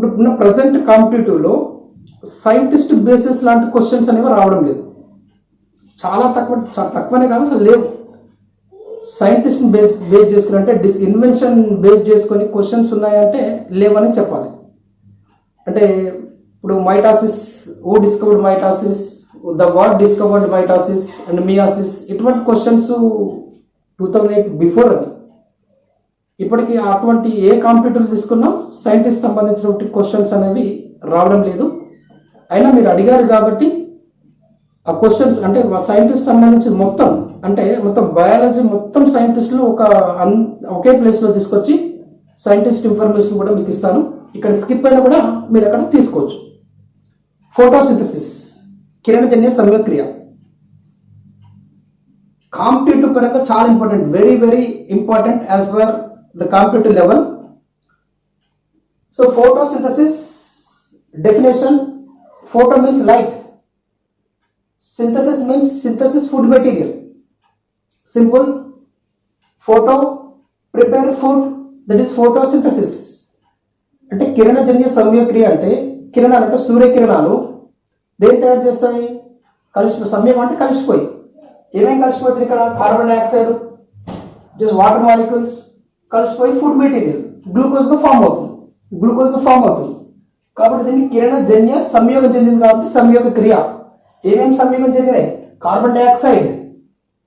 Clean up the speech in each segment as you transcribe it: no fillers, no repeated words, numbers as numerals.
ఇప్పుడు ఉన్న present కాంపిటేటివ్లో scientist basis లాంటి క్వశ్చన్స్ అనేవి రావడం లేదు. చాలా తక్కువనే కాదు, అసలు లేవు. సైంటిస్ట్ బేస్ చేసుకుని అంటే ఇన్వెన్షన్ బేస్ చేసుకొని క్వశ్చన్స్ ఉన్నాయంటే లేవని చెప్పాలి. అంటే ఇప్పుడు mitosis, who discovered mitosis, the what discovered mitosis and meiosis, ఇటువంటి క్వశ్చన్స్ 2008 బిఫోర్ అది. ఇప్పటికీ అటువంటి ఏ కాంపిటేటివ్ తీసుకున్నా సైంటిస్ట్ సంబంధించినటువంటి క్వశ్చన్స్ అనేవి రావడం లేదు. అయినా మీరు అడిగారు కాబట్టి ఆ క్వశ్చన్స్ అంటే సైంటిస్ట్ సంబంధించి మొత్తం బయాలజీ మొత్తం సైంటిస్టులు ఒకే ప్లేస్లో తీసుకొచ్చి సైంటిస్ట్ ఇన్ఫర్మేషన్ కూడా మీకు ఇస్తాను. ఇక్కడ స్కిప్ అయినా కూడా మీరు అక్కడ తీసుకోవచ్చు. ఫోటోసింథసిస్, కిరణజన్య సంయోగక్రియ, కాంపిటేటివ్ పరంగా చాలా important, very very important as per the competitive level. So photosynthesis definition: photo means light, synthesis means synthesis food material. Simple, photo prepare food, that is photosynthesis. అంటే కిరణజన్య సంయోగక్రియ అంటే కిరణాలు అంటే సూర్యకిరణాలు దేని తయారు చేస్తాయి? సంయోగం అంటే కలిసిపోయి. ఏమేమి కలిసిపోతుంది ఇక్కడ? Carbon dioxide, just water molecules కలిసిపోయి ఫుడ్ మెటీరియల్ గ్లూకోజ్గా ఫామ్ అవుతుంది. కాబట్టి దీన్ని కిరణజన్య సంయోగం చెందింది కాబట్టి సంయోగ క్రియ. ఏమేమి సంయోగం జరిగినాయి? కార్బన్ డైఆక్సైడ్,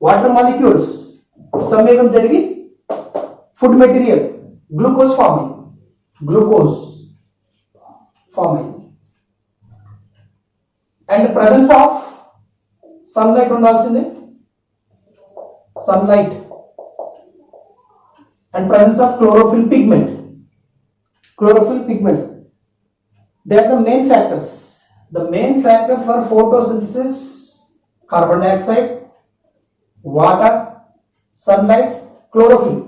వాటర్ మాలిక్యూల్స్ సంయోగం జరిగి ఫుడ్ మెటీరియల్ గ్లూకోజ్ ఫామ్ అయింది. అండ్ ప్రజెన్స్ ఆఫ్ సన్లైట్ ఉండాల్సిందే, sunlight. And presence of chlorophyll pigments. They are the main factors. The main factor for photosynthesis: carbon dioxide, water, sunlight, chlorophyll.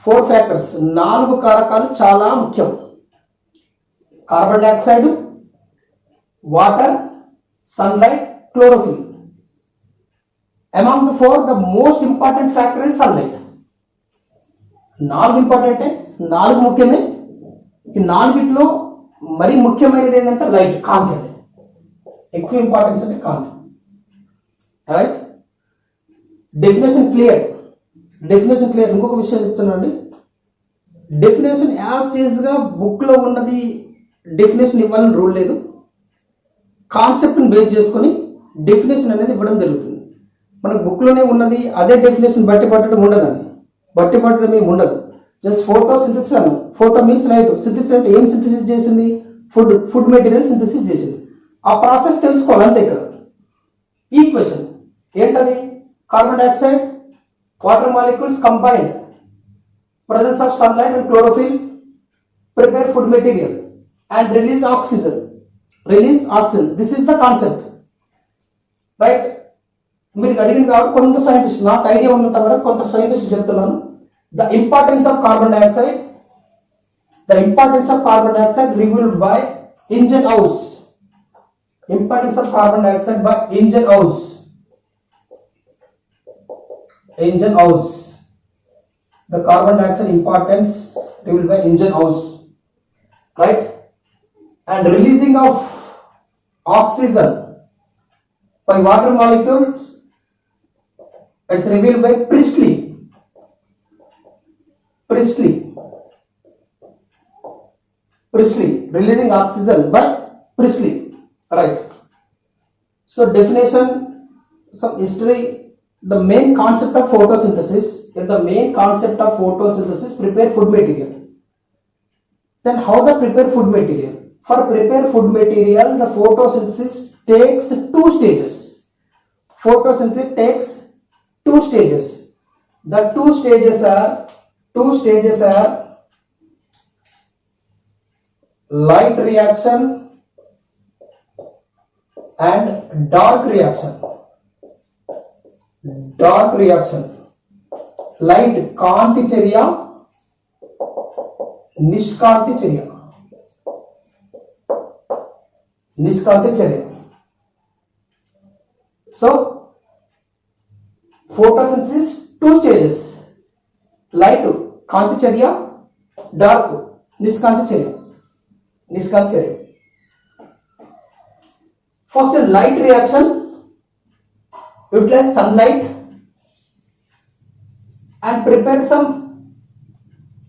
4 factors, 4 కారకాలు చాలా ముఖ్యం. Carbon dioxide, water, sunlight, chlorophyll. Among the 4, the most important factor is sunlight. 4 ఇంపార్టెంటే, 4 ముఖ్యమే. ఈ 4లో మరీ ముఖ్యమైనది ఏంటంటే light, కాంతి. ఎక్కువ ఇంపార్టెన్స్ అంటే కాంతి. రైట్? Definition clear. ఇంకొక విషయం చెప్తున్నానండి. డెఫినేషన్ యాజ్ టీజ్గా బుక్లో ఉన్నది డెఫినేషన్ ఇవ్వాలని రూల్ లేదు. కాన్సెప్ట్ని బేస్ చేసుకొని డెఫినేషన్ అనేది ఇవ్వడం జరుగుతుంది. మనకు బుక్లోనే ఉన్నది అదే డెఫినేషన్ బట్టి పట్టడం ఏమి ఉండదు. జస్ట్ ఫోటోసింథసిస్ అను. ఫోటో మీన్స్ లైట్, సింథసిస్ అంటే ఏం సింథసిస్ చేసింది? ఫుడ్ మెటీరియల్ సింథసిస్ చేసింది. ఆ ప్రాసెస్ తెలుసుకోవాలి అంతే. ఇక్కడ ఈక్వేషన్ ఏంటది? Carbon dioxide, water molecules combined, presence of sunlight and chlorophyll prepare food material and release oxygen. This is the concept, right? మీరు అడిగిన కాబట్టి కొంత సైంటిస్ట్, నాకు ఐడియా ఉన్నంత వరకు కొంత సైంటిస్ట్ చెప్తున్నాను. The importance of carbon dioxide revealed by Ingenhousz. Importance of carbon dioxide by Ingenhousz. The carbon dioxide importance revealed by Ingenhousz, right? And releasing of oxygen by water molecules, it's revealed by Priestley. Releasing oxygen by Priestley, right? So definition, some history. The main concept of photosynthesis, prepare food material. Then how the prepare food material? For prepare food material, the photosynthesis takes 2 stages. The 2 stages are light reaction and dark reaction. Light కాంతి చర్య, నిష్కాంతి చర్య. So photosynthesis 2 stages: light కాంతి చర్య, dark నిష్కాంత చర్య. First, light reaction utilize sunlight and prepare some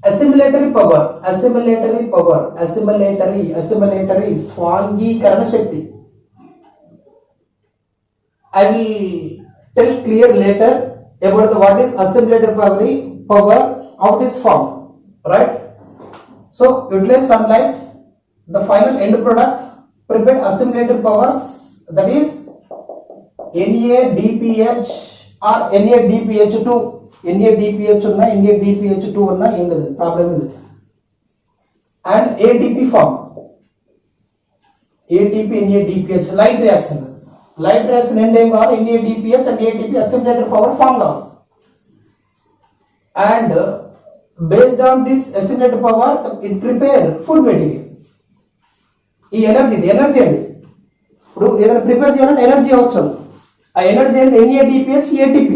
assimilatory power, స్వాంగీకరణ శక్తి. I will tell clear later about what is assimilatory power, how it is formed, right? So utilize sunlight, the final end product prepare assimilator powers, that is NADPH or NADPH2. NADPH unna NADPH2 unna em ledhu problem లేదు. And ATP form, ATP NADPH light reaction end em kaవాలి NADPH and ATP assimilator power form కావాలి. And based on this assimilator power it prepare food material. ఈ energy అండి, ఇప్పుడు ఏదైనా prepare చేయాలంటే energy అవసరం. ఆ energy అనేది NADPH ATP,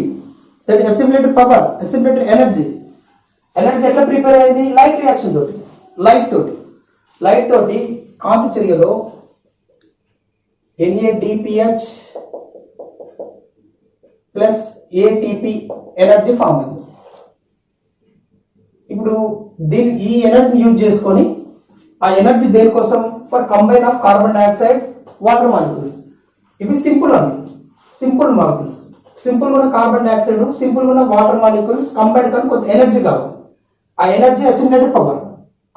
that assimilated power, assimilated energy ఎట్లా ప్రిపేర్ అయ్యేది? లైట్ రియాక్షన్ తోటి, లైట్ తోటి కాంతి చర్యలో NADPH plus ATP energy form అయింది. ఇప్పుడు ఈ ఎనర్జీని యూజ్ చేసుకొని ఆ ఎనర్జీ దేనికోసం? For combine of carbon dioxide water molecules. ఇవి సింపుల్ మాలిక్యూల్స్, సింపుల్ ఉన్న కార్బన్ డైఆక్సైడ్, సింపుల్ ఉన్న వాటర్ మాలిక్యూల్స్ కంబైన్ కానీ కొంత ఎనర్జీ కావాలి. ఆ ఎనర్జీ అసిమిలేటెడ్ పవర్,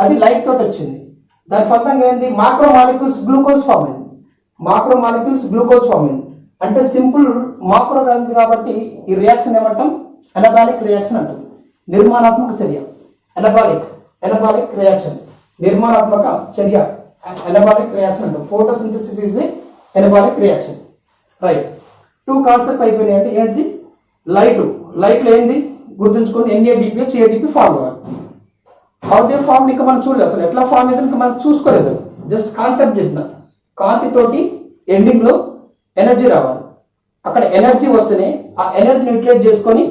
అది లైట్ తోటి వచ్చింది. దాని ఫలితంగా ఏంది? మాక్రో మాలిక్యూల్స్ గ్లూకోజ్ ఫామ్ అయింది. అంటే సింపుల్ మాక్రో ఉంది కాబట్టి ఈ రియాక్షన్ ఏమంటాం? ఎనబాలిక్ రియాక్షన్ అంటాం. నిర్మాణాత్మక చర్య, ఎనబాలిక్ రియాక్షన్, నిర్మాణాత్మక చర్య, ఎనబాలిక్ రియాక్షన్ అంటాం. Photosynthesis is anabolic reaction, right. 2 concept అయిపోయినాయి. ఏంటి? లైట్ ఏంది గుర్తుంచుకొని NADPH ATP ఫామ్ కావాలి. హౌ దే ఫామ్ ఇంకా మనం చూడలేదు, అసలు ఎట్లా ఫామ్ అయితే ఇంకా మనం చూసుకోలేదు. జస్ట్ కాన్సెప్ట్ చెప్పిన. కాంతి తోటి ఎండింగ్ లో ఎనర్జీ రావాలి. అక్కడ ఎనర్జీ వస్తేనే ఆ ఎనర్జీని యూటిలైజ్ చేసుకొని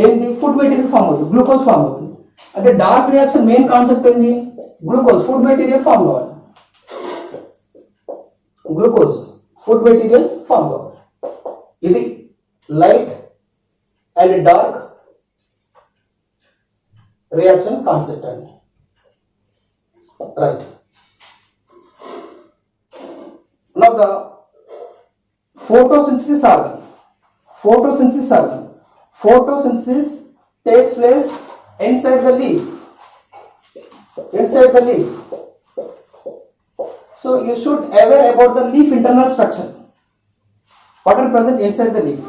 ఏంది? ఫుడ్ మెటీరియల్ ఫామ్ అవుతుంది, గ్లూకోజ్ ఫామ్ అవుతుంది. అంటే డార్క్ రియాక్షన్ మెయిన్ కాన్సెప్ట్ ఏంది? గ్లూకోజ్, ఫుడ్ మెటీరియల్ ఫామ్ కావాలి. ఇది light and dark reaction concept అండి, right. Now the photosynthesis organ. Photosynthesis takes place inside the leaf. So you should aware about the leaf internal structure. What are present inside the leaf?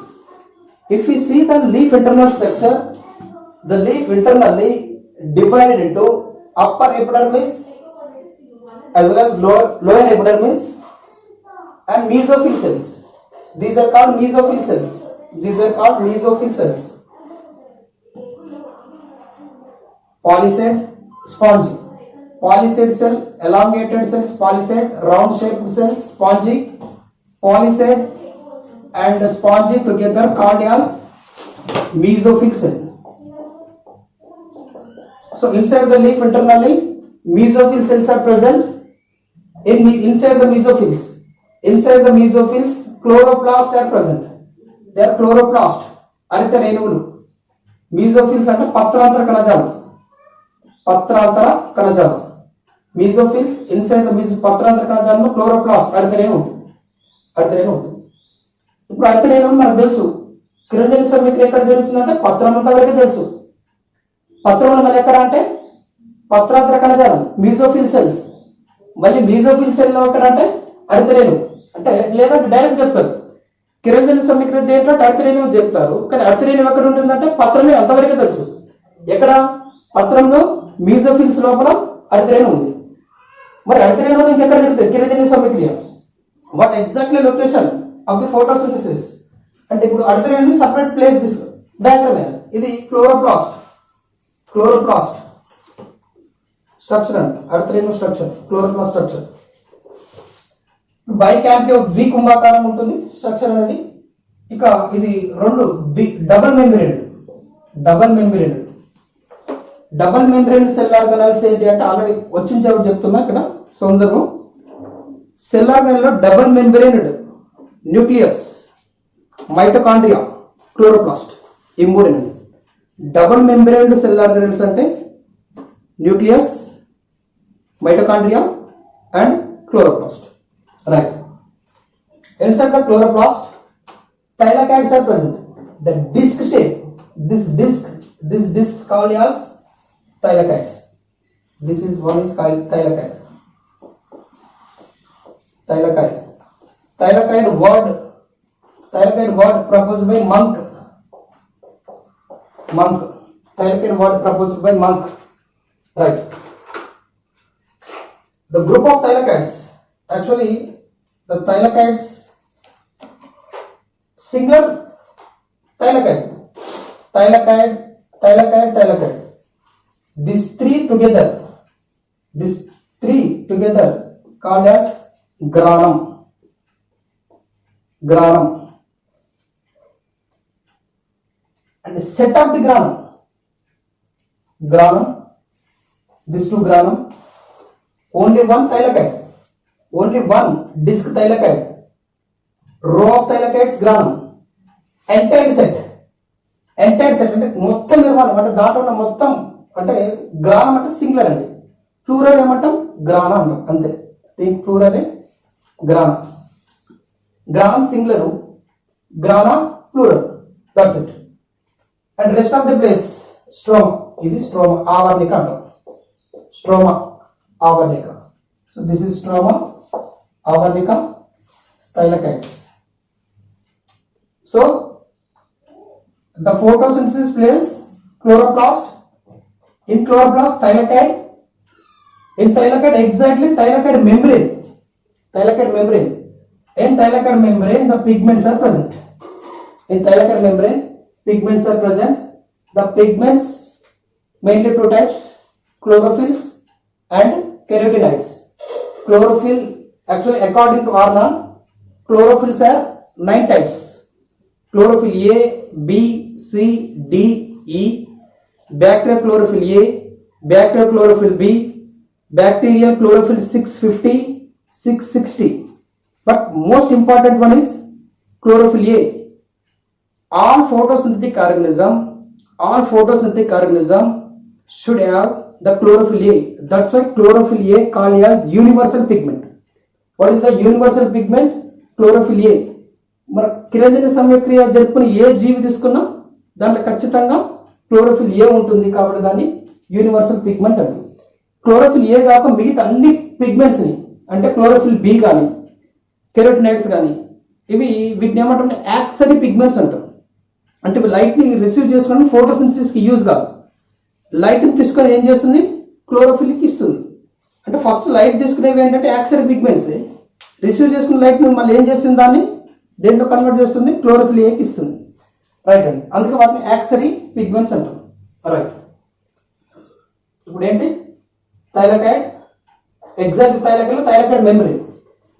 If we see the leaf internal structure, the leaf internally divided into upper epidermis as well as lower epidermis and mesophyll cells. These are called mesophyll cells. Polysaid, spongy. Polysaid cell, elongated cells, polysaid, round shaped cells, spongy. Polysaid and spongy together called as mesophyll cell. So inside the leaf internally, mesophyll cells are present. Inside the mesophills, chloroplasts are present. They are chloroplast, హరిత రేణువులు. మీజోఫిల్స్ అంటే పత్రాంతర కణజాలం. మీజోఫిల్స్ inside the పత్రాంతర కణజాలంలో chloroplast, హరిత రేణువు ఉంటుంది. ఇప్పుడు హరిత రేణువులు మనకు తెలుసు. కిరణజన్య సమీకరణ ఎక్కడ జరుగుతుందంటే పత్రం అంతా వరకే తెలుసు. పత్రంలో మళ్ళీ ఎక్కడ అంటే పత్రాంతర కణజాలం, మీజోఫిల్ సెల్స్. మళ్ళీ మీజోఫిల్ సెల్ లో ఎక్కడ అంటే హరిత రేణువు. అంటే లేదా డైరెక్ట్ చెప్తారు, కిరణజన్య సమీకరణ దేంట్లో హరిత రేణువు చెప్తారు, కానీ హరిత రేణువు ఎక్కడ ఉంటుందంటే పత్రమే అంతవరకే తెలుసు. ఎక్కడ? పత్రంలో మీజోఫిల్స్ లోపల హరిత రేణువు ఉంది. మరి హరిత రేణువు ఇంకెక్కడ జరుగుతుంది కిరణజన్య సమీకరణ? What exactly location of the photosynthesis అంటే ఇప్పుడు హరిత రేణువు సపరేట్ ప్లేస్ తీసుకో. డయాగ్రామ్ ఇది క్లోరోప్లాస్ట్ స్ట్రక్చర్ అంట. హరిత రేణువు స్ట్రక్చర్, క్లోరోప్లాస్ట్ స్ట్రక్చర్. బైకాంటివ్ ద్వికుంభాకారం ఉంటుంది స్ట్రక్చర్ అనేది. ఇక ఇది రెండు double membrane double membrane cell organelles ఏంటి అంటే ఆల్రెడీ వచ్చిన చోటు చెప్తున్నా ఇక్కడ సందర్భం. సెల్ ఆర్గానెల్ లో డబల్ మెంబ్రెయిన్డ్ న్యూక్లియస్, మైటోకాండ్రియా, క్లోరోప్లాస్ట్ ఈ మూడేనండి. డబల్ మెంబ్రెయిన్డ్ సెల్ ఆర్గానెల్స్ అంటే nucleus, mitochondria and chloroplast. Right. Inside the chloroplast, thylakoids are present. The disc shape, this disc called as thylakoids. This is one is called thylakoid. Thylakoid word proposed by Monk. Thylakoid word proposed by Monk. Right. The group of thylakoids, actually the thylakoids, singular thylakoid, these three together called as granum. And the set of the granum, these two granum, only one thylakoid, only one disc thylakoid, row of thylakoids granum, entire set అంటే మొత్తం నిర్మాణం అంటే దాంట్లో ఉన్న మొత్తం అంటే granum అంటే singular అండి, ప్లూరల్ ఏమంటాం గ్రాన అంటాం అంతే. దీని ప్లూరలే granum singular, grana plural, that's it. And rest of the place stroma, ఇది స్ట్రోమా ఆవర్ణిక అంటాం, స్ట్రోమా ఆవర్ణిక. So this is stroma avarnica thylakoids. So the photosynthesis plays chloroplast, in chloroplast thylakoid, in thylakoid exactly thylakoid membrane, in thylakoid membrane the pigments are present, in thylakoid membrane pigments are present. The pigments mainly two types, chlorophylls and carotenoids. Chlorophyll, actually according to Arnon, chlorophylls are 9 types. Chlorophyll A, B, C, D, E, bacterial chlorophyll A, bacterial chlorophyll B, bacterial chlorophyll 650, 660. But most important one is chlorophyll A. All photosynthetic organism should have the chlorophyll A. That's why chlorophyll A called as universal pigment. What is the universal pigment? Chlorophyll A. మన కిరణజన్య సంక్రియ జరుపుకుని ఏ జీవి తీసుకున్నా దాంట్లో ఖచ్చితంగా chlorophyll ఏ ఉంటుంది, కాబట్టి దాన్ని universal pigment అంటారు. Chlorophyll ఏ కాక మిగతా అన్ని పిగ్మెంట్స్ ని అంటే క్లోరోఫిల్ బి కానీ కెరోటినాయిడ్స్ కానీ వీటిని ఏమంటే యాక్సరీ పిగ్మెంట్స్ అంటారు. అంటే లైట్ ని రిసీవ్ చేసుకుని ఫోటోసింథసిస్ కి యూజ్ కాదు, లైట్ ని తీసుకొని ఏం చేస్తుంది క్లోరోఫిల్ కి ఇస్తుంది. అంటే ఫస్ట్ లైట్ తీసుకునేవి ఏంటంటే యాక్సరీ పిగ్మెంట్స్, రిసీవ్ చేసుకున్న లైట్ ని మళ్ళీ ఏం చేస్తుంది దాన్ని దేంట్లో కన్వర్ట్ చేస్తుంది క్లోరోఫిల్ ఏకి ఇస్తుంది. రైట్ అండి, అందుకే వాటిని యాక్సరీ పిగ్మెంట్స్ అంటాం. రైట్, ఇప్పుడు ఏంటి thylakoid, exact thylakoid membrane,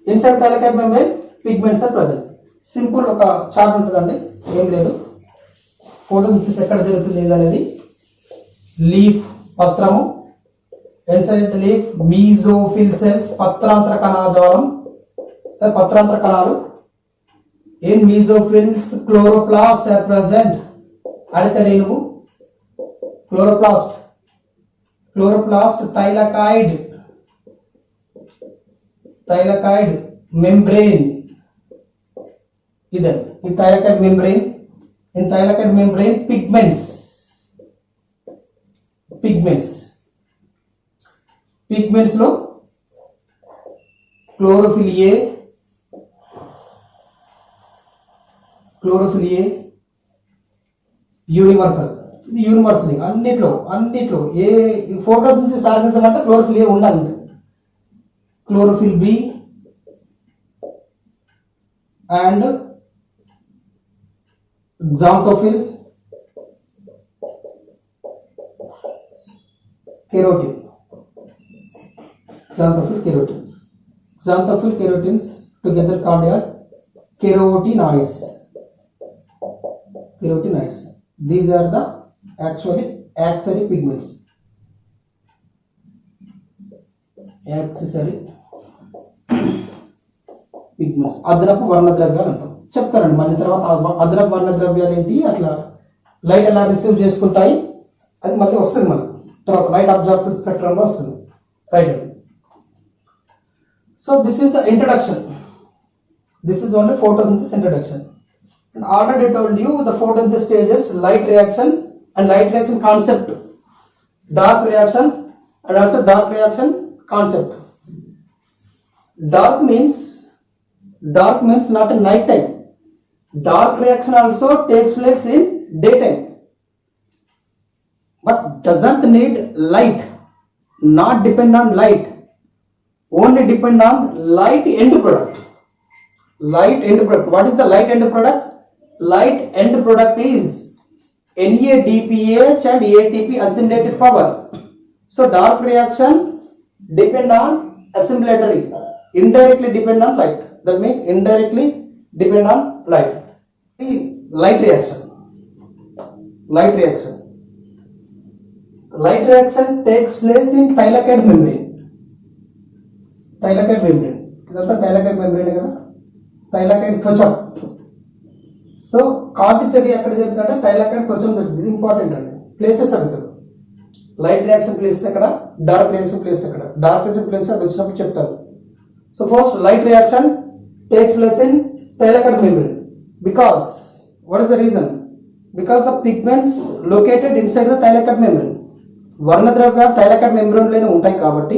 inside thylakoid membrane pigments are present. Simple ఒక చార్ట్ ఉంటుందండి, ఏం లేదు, ఫోటోసింథసిస్ ఎక్కడ జరుగుతుంది అనేది. లీఫ్ పత్రము, ఇన్సైడ్ లీఫ్ మీజోఫిల్ సెల్స్, పత్రాంతర కణజాలం, పత్రాంతర కణాలు. In mesophils, chloroplast are present. Aritharinuvu, chloroplast, thylakoid membrane. Either in thylakoid membrane, pigments lo chlorophyll A, universal. ఇది యూనివర్సల్ అన్నిట్లో ఏ ఫోటోసింథసిస్ ఆర్గానిజం అంటే క్లోరోఫిల్ ఏ ఉండాలి. Chlorophyll B and xanthophyll, keratin, xanthophyll keratins together called as carotenoids. These are the actually axillary pigments. Accessory pigments, అదనపు వర్ణద్రవ్యాలు అంటాం. చెప్తారండి మళ్ళీ తర్వాత అదనపు వర్ణద్రవ్యాలు ఏంటి, అట్లా లైట్ ఎలా రిసీవ్ చేసుకుంటాయి అది మళ్ళీ వస్తుంది, మళ్ళీ తర్వాత లైట్ అబ్జార్ప్షన్ స్పెక్ట్రంలో వస్తుంది. Right. So this is the introduction. This is only photosynthesis introduction. And already told you the photosynthesis stages, light reaction and light reaction concept, dark reaction and also dark reaction concept. Dark means not in night time. Dark reaction also takes place in daytime, but doesn't need light, not depend on light, only depend on light end product. Light end product. What is the light end product? Light end product is NADPH and ATP assimilated power. So dark reaction depend on assimilatory, indirectly depend on light. That means indirectly depend on light. Light reaction. Light reaction. Light reaction takes place in thylakoid membrane. Thylakoid membrane. ఇదంతా thylakoid membrane కదా, thylakoid త్వచం. So కాంతి చర్య ఎక్కడ జరుగుతుందంటే thylakoid త్వచం జరుగుతుంది. ఇది important అండి. Places అడుగుతారు. Light reaction places ఎక్కడ, డార్క్ రియాక్షన్ ప్లేసెస్ ఎక్కడ. డార్క్ రియాక్షన్ ప్లేసెస్ అది వచ్చినప్పుడు చెప్తారు. So first light reaction takes place in thylakoid membrane. Because what is the reason? Because the pigments located inside the thylakoid membrane. వర్ణద్రవ్యాలు thylakoid membrane లోనే ఉంటాయి కాబట్టి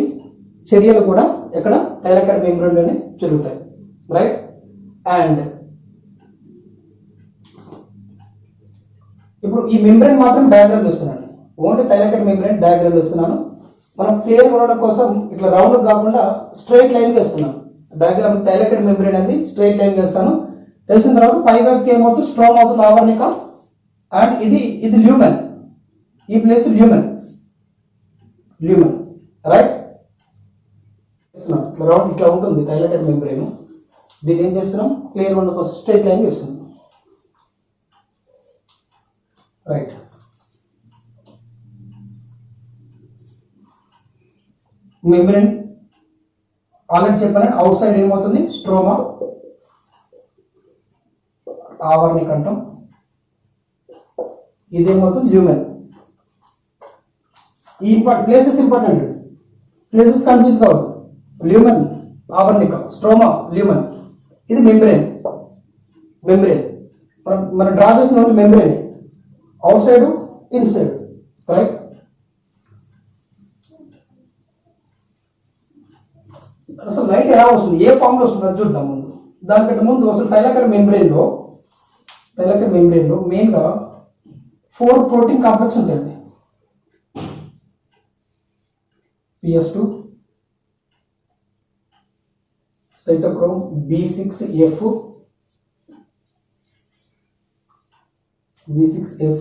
చర్యలు కూడా ఎక్కడ థైలాకాయిడ్ membrane లోనే జరుగుతాయి. రైట్. అండ్ ఇప్పుడు ఈ మెంబ్రేన్ మాత్రం డయాగ్రామ్ ఇస్తున్నాను, ఓన్లీ థైలాకాయిడ్ మెంబ్రేన్ డయాగ్రామ్ ఇస్తున్నాను. మనం క్లియర్ ఉండడం కోసం ఇట్లా రౌండ్ కాకుండా స్ట్రైట్ లైన్ వేస్తున్నాను. డయాగ్రామ్ థైలాకాయిడ్ మెంబ్రేన్ అనేది స్ట్రైట్ లైన్ వేస్తాను. తెలిసిన తర్వాత పై వైపుకి ఏమవుతుంది, స్ట్రోమ్ అవుతుంది ఆవర్నిక. అండ్ ఇది ల్యూమెన్, ఈ ప్లేస్ ల్యూమెన్. రైట్. ఇట్లా రౌండ్ ఇట్లా ఉంటుంది థైలాకాయిడ్ మెంబ్రేన్. దీన్ని ఏం చేస్తున్నాం, క్లియర్ ఉండడం కోసం స్ట్రైట్ లైన్ వేస్తున్నాం. రైట్. మెంబ్రేన్ ఆల్రెడీ చెప్పాను, అవుట్ సైడ్ ఏమవుతుంది, స్ట్రోమా, ఆవర్నిక అంటాం. ఇదేమవుతుంది ల్యూమెన్. ఈ ప్లేసెస్ ఇంపార్టెంట్, ప్లేసెస్ కన్ఫ్యూజ్ కావద్దు. ల్యూమెన్, ఆవర్నిక, స్ట్రోమా, ల్యూమెన్. ఇది మెంబ్రేన్. మనం డ్రా చేసిన only membrane, outside inside. Right. అసలు లైట్ ఎలా వస్తుంది, ఏ ఫామ్ లో వస్తుంది అది చూద్దాం ముందు. దానికంటే ముందు అసలు థైలాకాయిడ్ మెంబ్రేన్ లో మెయిన్ గా 4 ప్రోటీన్ కాంప్లెక్స్ ఉంటాయండి. PS2, cytochrome B6F,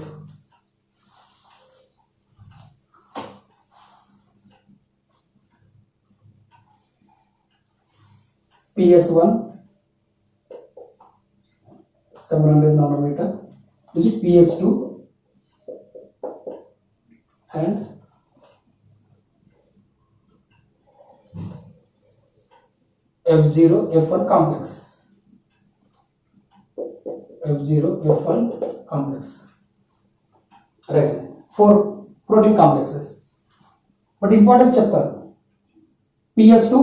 PS1 700 nanometer, which is PS2, and F0F1 complex. Right. 4 protein complexes. But important chapter. PS2,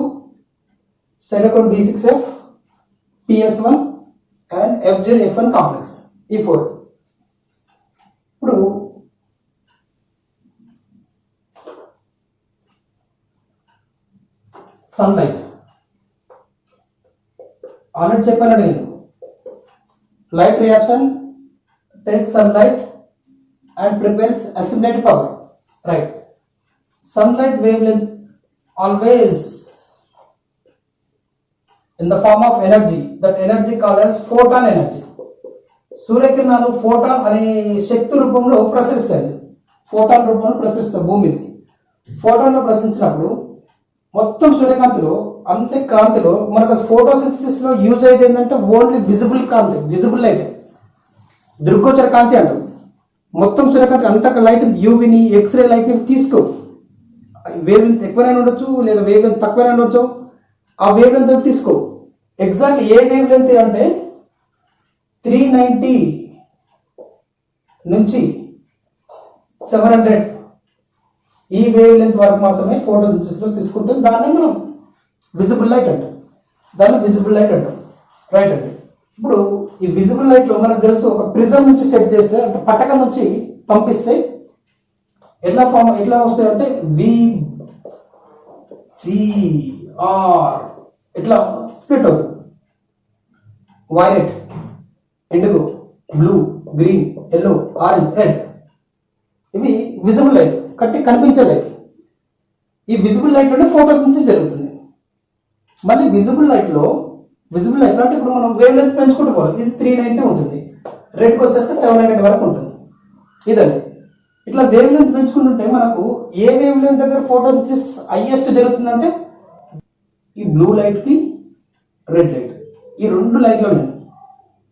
cytochrome B6F, PS1 and F0F1 complex. E4. ఇప్పుడు సన్లైట్ ఆల్రెడీ చెప్పాను నేను. Light reaction takes sunlight and prepares assimilated power. Right. Sunlight wavelength always in the form of energy. That energy called as photon energy. సూర్యకిరణాలు photon అనే శక్తి రూపంలో ప్రసరిస్తాయి. Photon రూపంలో ప్రసరిస్తాయి భూమికి. ఫోటాన్లో ప్రసరించినప్పుడు మొత్తం సూర్యకాంతిలో అంతే కాంతిలో మనకు ఫోటోసింథసిస్ లో యూజ్ అయ్యేది ఏంటంటే ఓన్లీ విజిబుల్ కాంతి, విజిబుల్ లైట్, దృగ్గోచర కాంతి అంటాం. మొత్తం సూర్యకాంతి అంత లైట్ యూవిని ఎక్స్రే లైట్ని తీసుకో. వేవ్ లెంత్ ఎక్కువైనా ఉండొచ్చు లేదా వేవ్ లెంత్ తక్కువైనా ఉండొచ్చు. ఆ వేవ్ లెంత్ తీసుకో. ఎగ్జాక్ట్ ఏ వేవ్ లెంత్ అంటే 390 నుంచి 700 ఈ వేవ్ లెంత్ వరకు మాత్రమే ఫోటోసిన్థసిస్ లో తీసుకుంటుంది. దాన్ని మనం విజిబుల్ లైట్ అంటాం. రైట్ అండి. ఇప్పుడు ఈ విజిబుల్ లైట్ లో మనకు తెలుసు, ఒక ప్రిజం నుంచి సెట్ చేస్తే అంటే పటకం నుంచి పంపిస్తే ఎట్లా వస్తాయి అంటే VGR ఇట్లా స్ప్లిట్ అవుతుంది. Violet, IndiGo, blue, green, yellow, orange, red ఇవి విజిబుల్ లైట్, కనిపించే లైట్. ఈ విజిబుల్ లైట్ లోనే ఫోటోసిన్థసిస్ జరుగుతుంది. మళ్ళీ విజిబుల్ లైట్ లో అంటే ఇప్పుడు మనం వేవ్ లెంత్ పెంచుకుంటూ పోవాలి. ఇది 390 ఉంటుంది, రెడ్కి వచ్చేసరికి 700 వరకు ఉంటుంది. ఇదండి. ఇట్లా వేవ్ లెంత్ పెంచుకుంటుంటే మనకు ఏ వేవ్ లెంత్ దగ్గర ఫోటోసిన్థసిస్ హైయెస్ట్ జరుగుతుందంటే ఈ బ్లూ లైట్ కి రెడ్ లైట్, ఈ రెండు లైట్లోనే,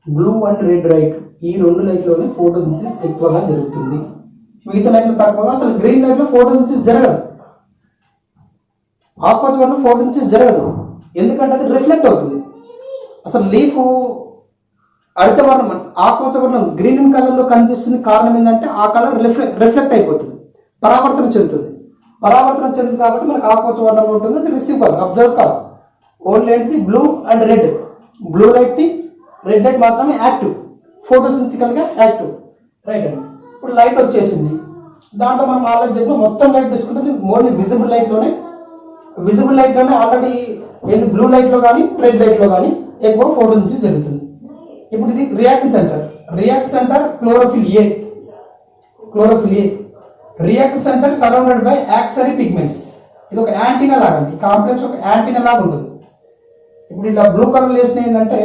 బ్లూ అండ్ రెడ్ లైట్, ఈ రెండు లైట్లోనే ఫోటోసిన్థసిస్ ఎక్కువగా జరుగుతుంది. మిగతా లైట్లో తక్కువగా. అసలు గ్రీన్ లైట్ లో ఫోటోసిన్థసిస్ జరగదు, ఆకుపచ్చ వర్ణం ఫోటోసిన్థసిస్ జరగదు. ఎందుకంటే అది రిఫ్లెక్ట్ అవుతుంది. అసలు లీఫ్ హరిత వర్ణం, ఆకుపచ్చ వర్ణం గ్రీన్ కలర్ లో కనిపిస్తుంది. కారణం ఏంటంటే ఆ కలర్ రిఫ్లెక్ట్ అయిపోతుంది, పరావర్తన చెందుతుంది కాబట్టి మనకు ఆకుపచ్చ వర్ణంలో ఉంటుంది. అది రిసీవ్ కాదు, అబ్జర్వ్ కాదు. ఓన్లీ ఏంటిది blue and red. Blue light, red light మాత్రమే యాక్టివ్, ఫోటోసిన్థెటికల్ గా యాక్టివ్. రైట్ అండి. ఇప్పుడు లైట్ వచ్చేసింది. దాంట్లో మనం ఆల్రెడీ చెప్పిన మొత్తం లైట్ తీసుకుంటే ఓన్లీ విజిబుల్ లైట్ లోనే ఆల్రెడీ బ్లూ లైట్ లో కానీ రెడ్ లైట్ లో కానీ ఎక్కువ ఫోటోసిన్థసిస్ జరుగుతుంది. ఇప్పుడు ఇది reaction centre chlorophyll A. Reaction centre surrounded by accessory pigments. ఇది ఒక యాంటీనా లాగా అండి, కాంప్లెక్స్ ఒక యాంటీనా లాగా ఉంటుంది. ఇప్పుడు ఇలా బ్లూ కలర్ వేసిన ఏంటంటే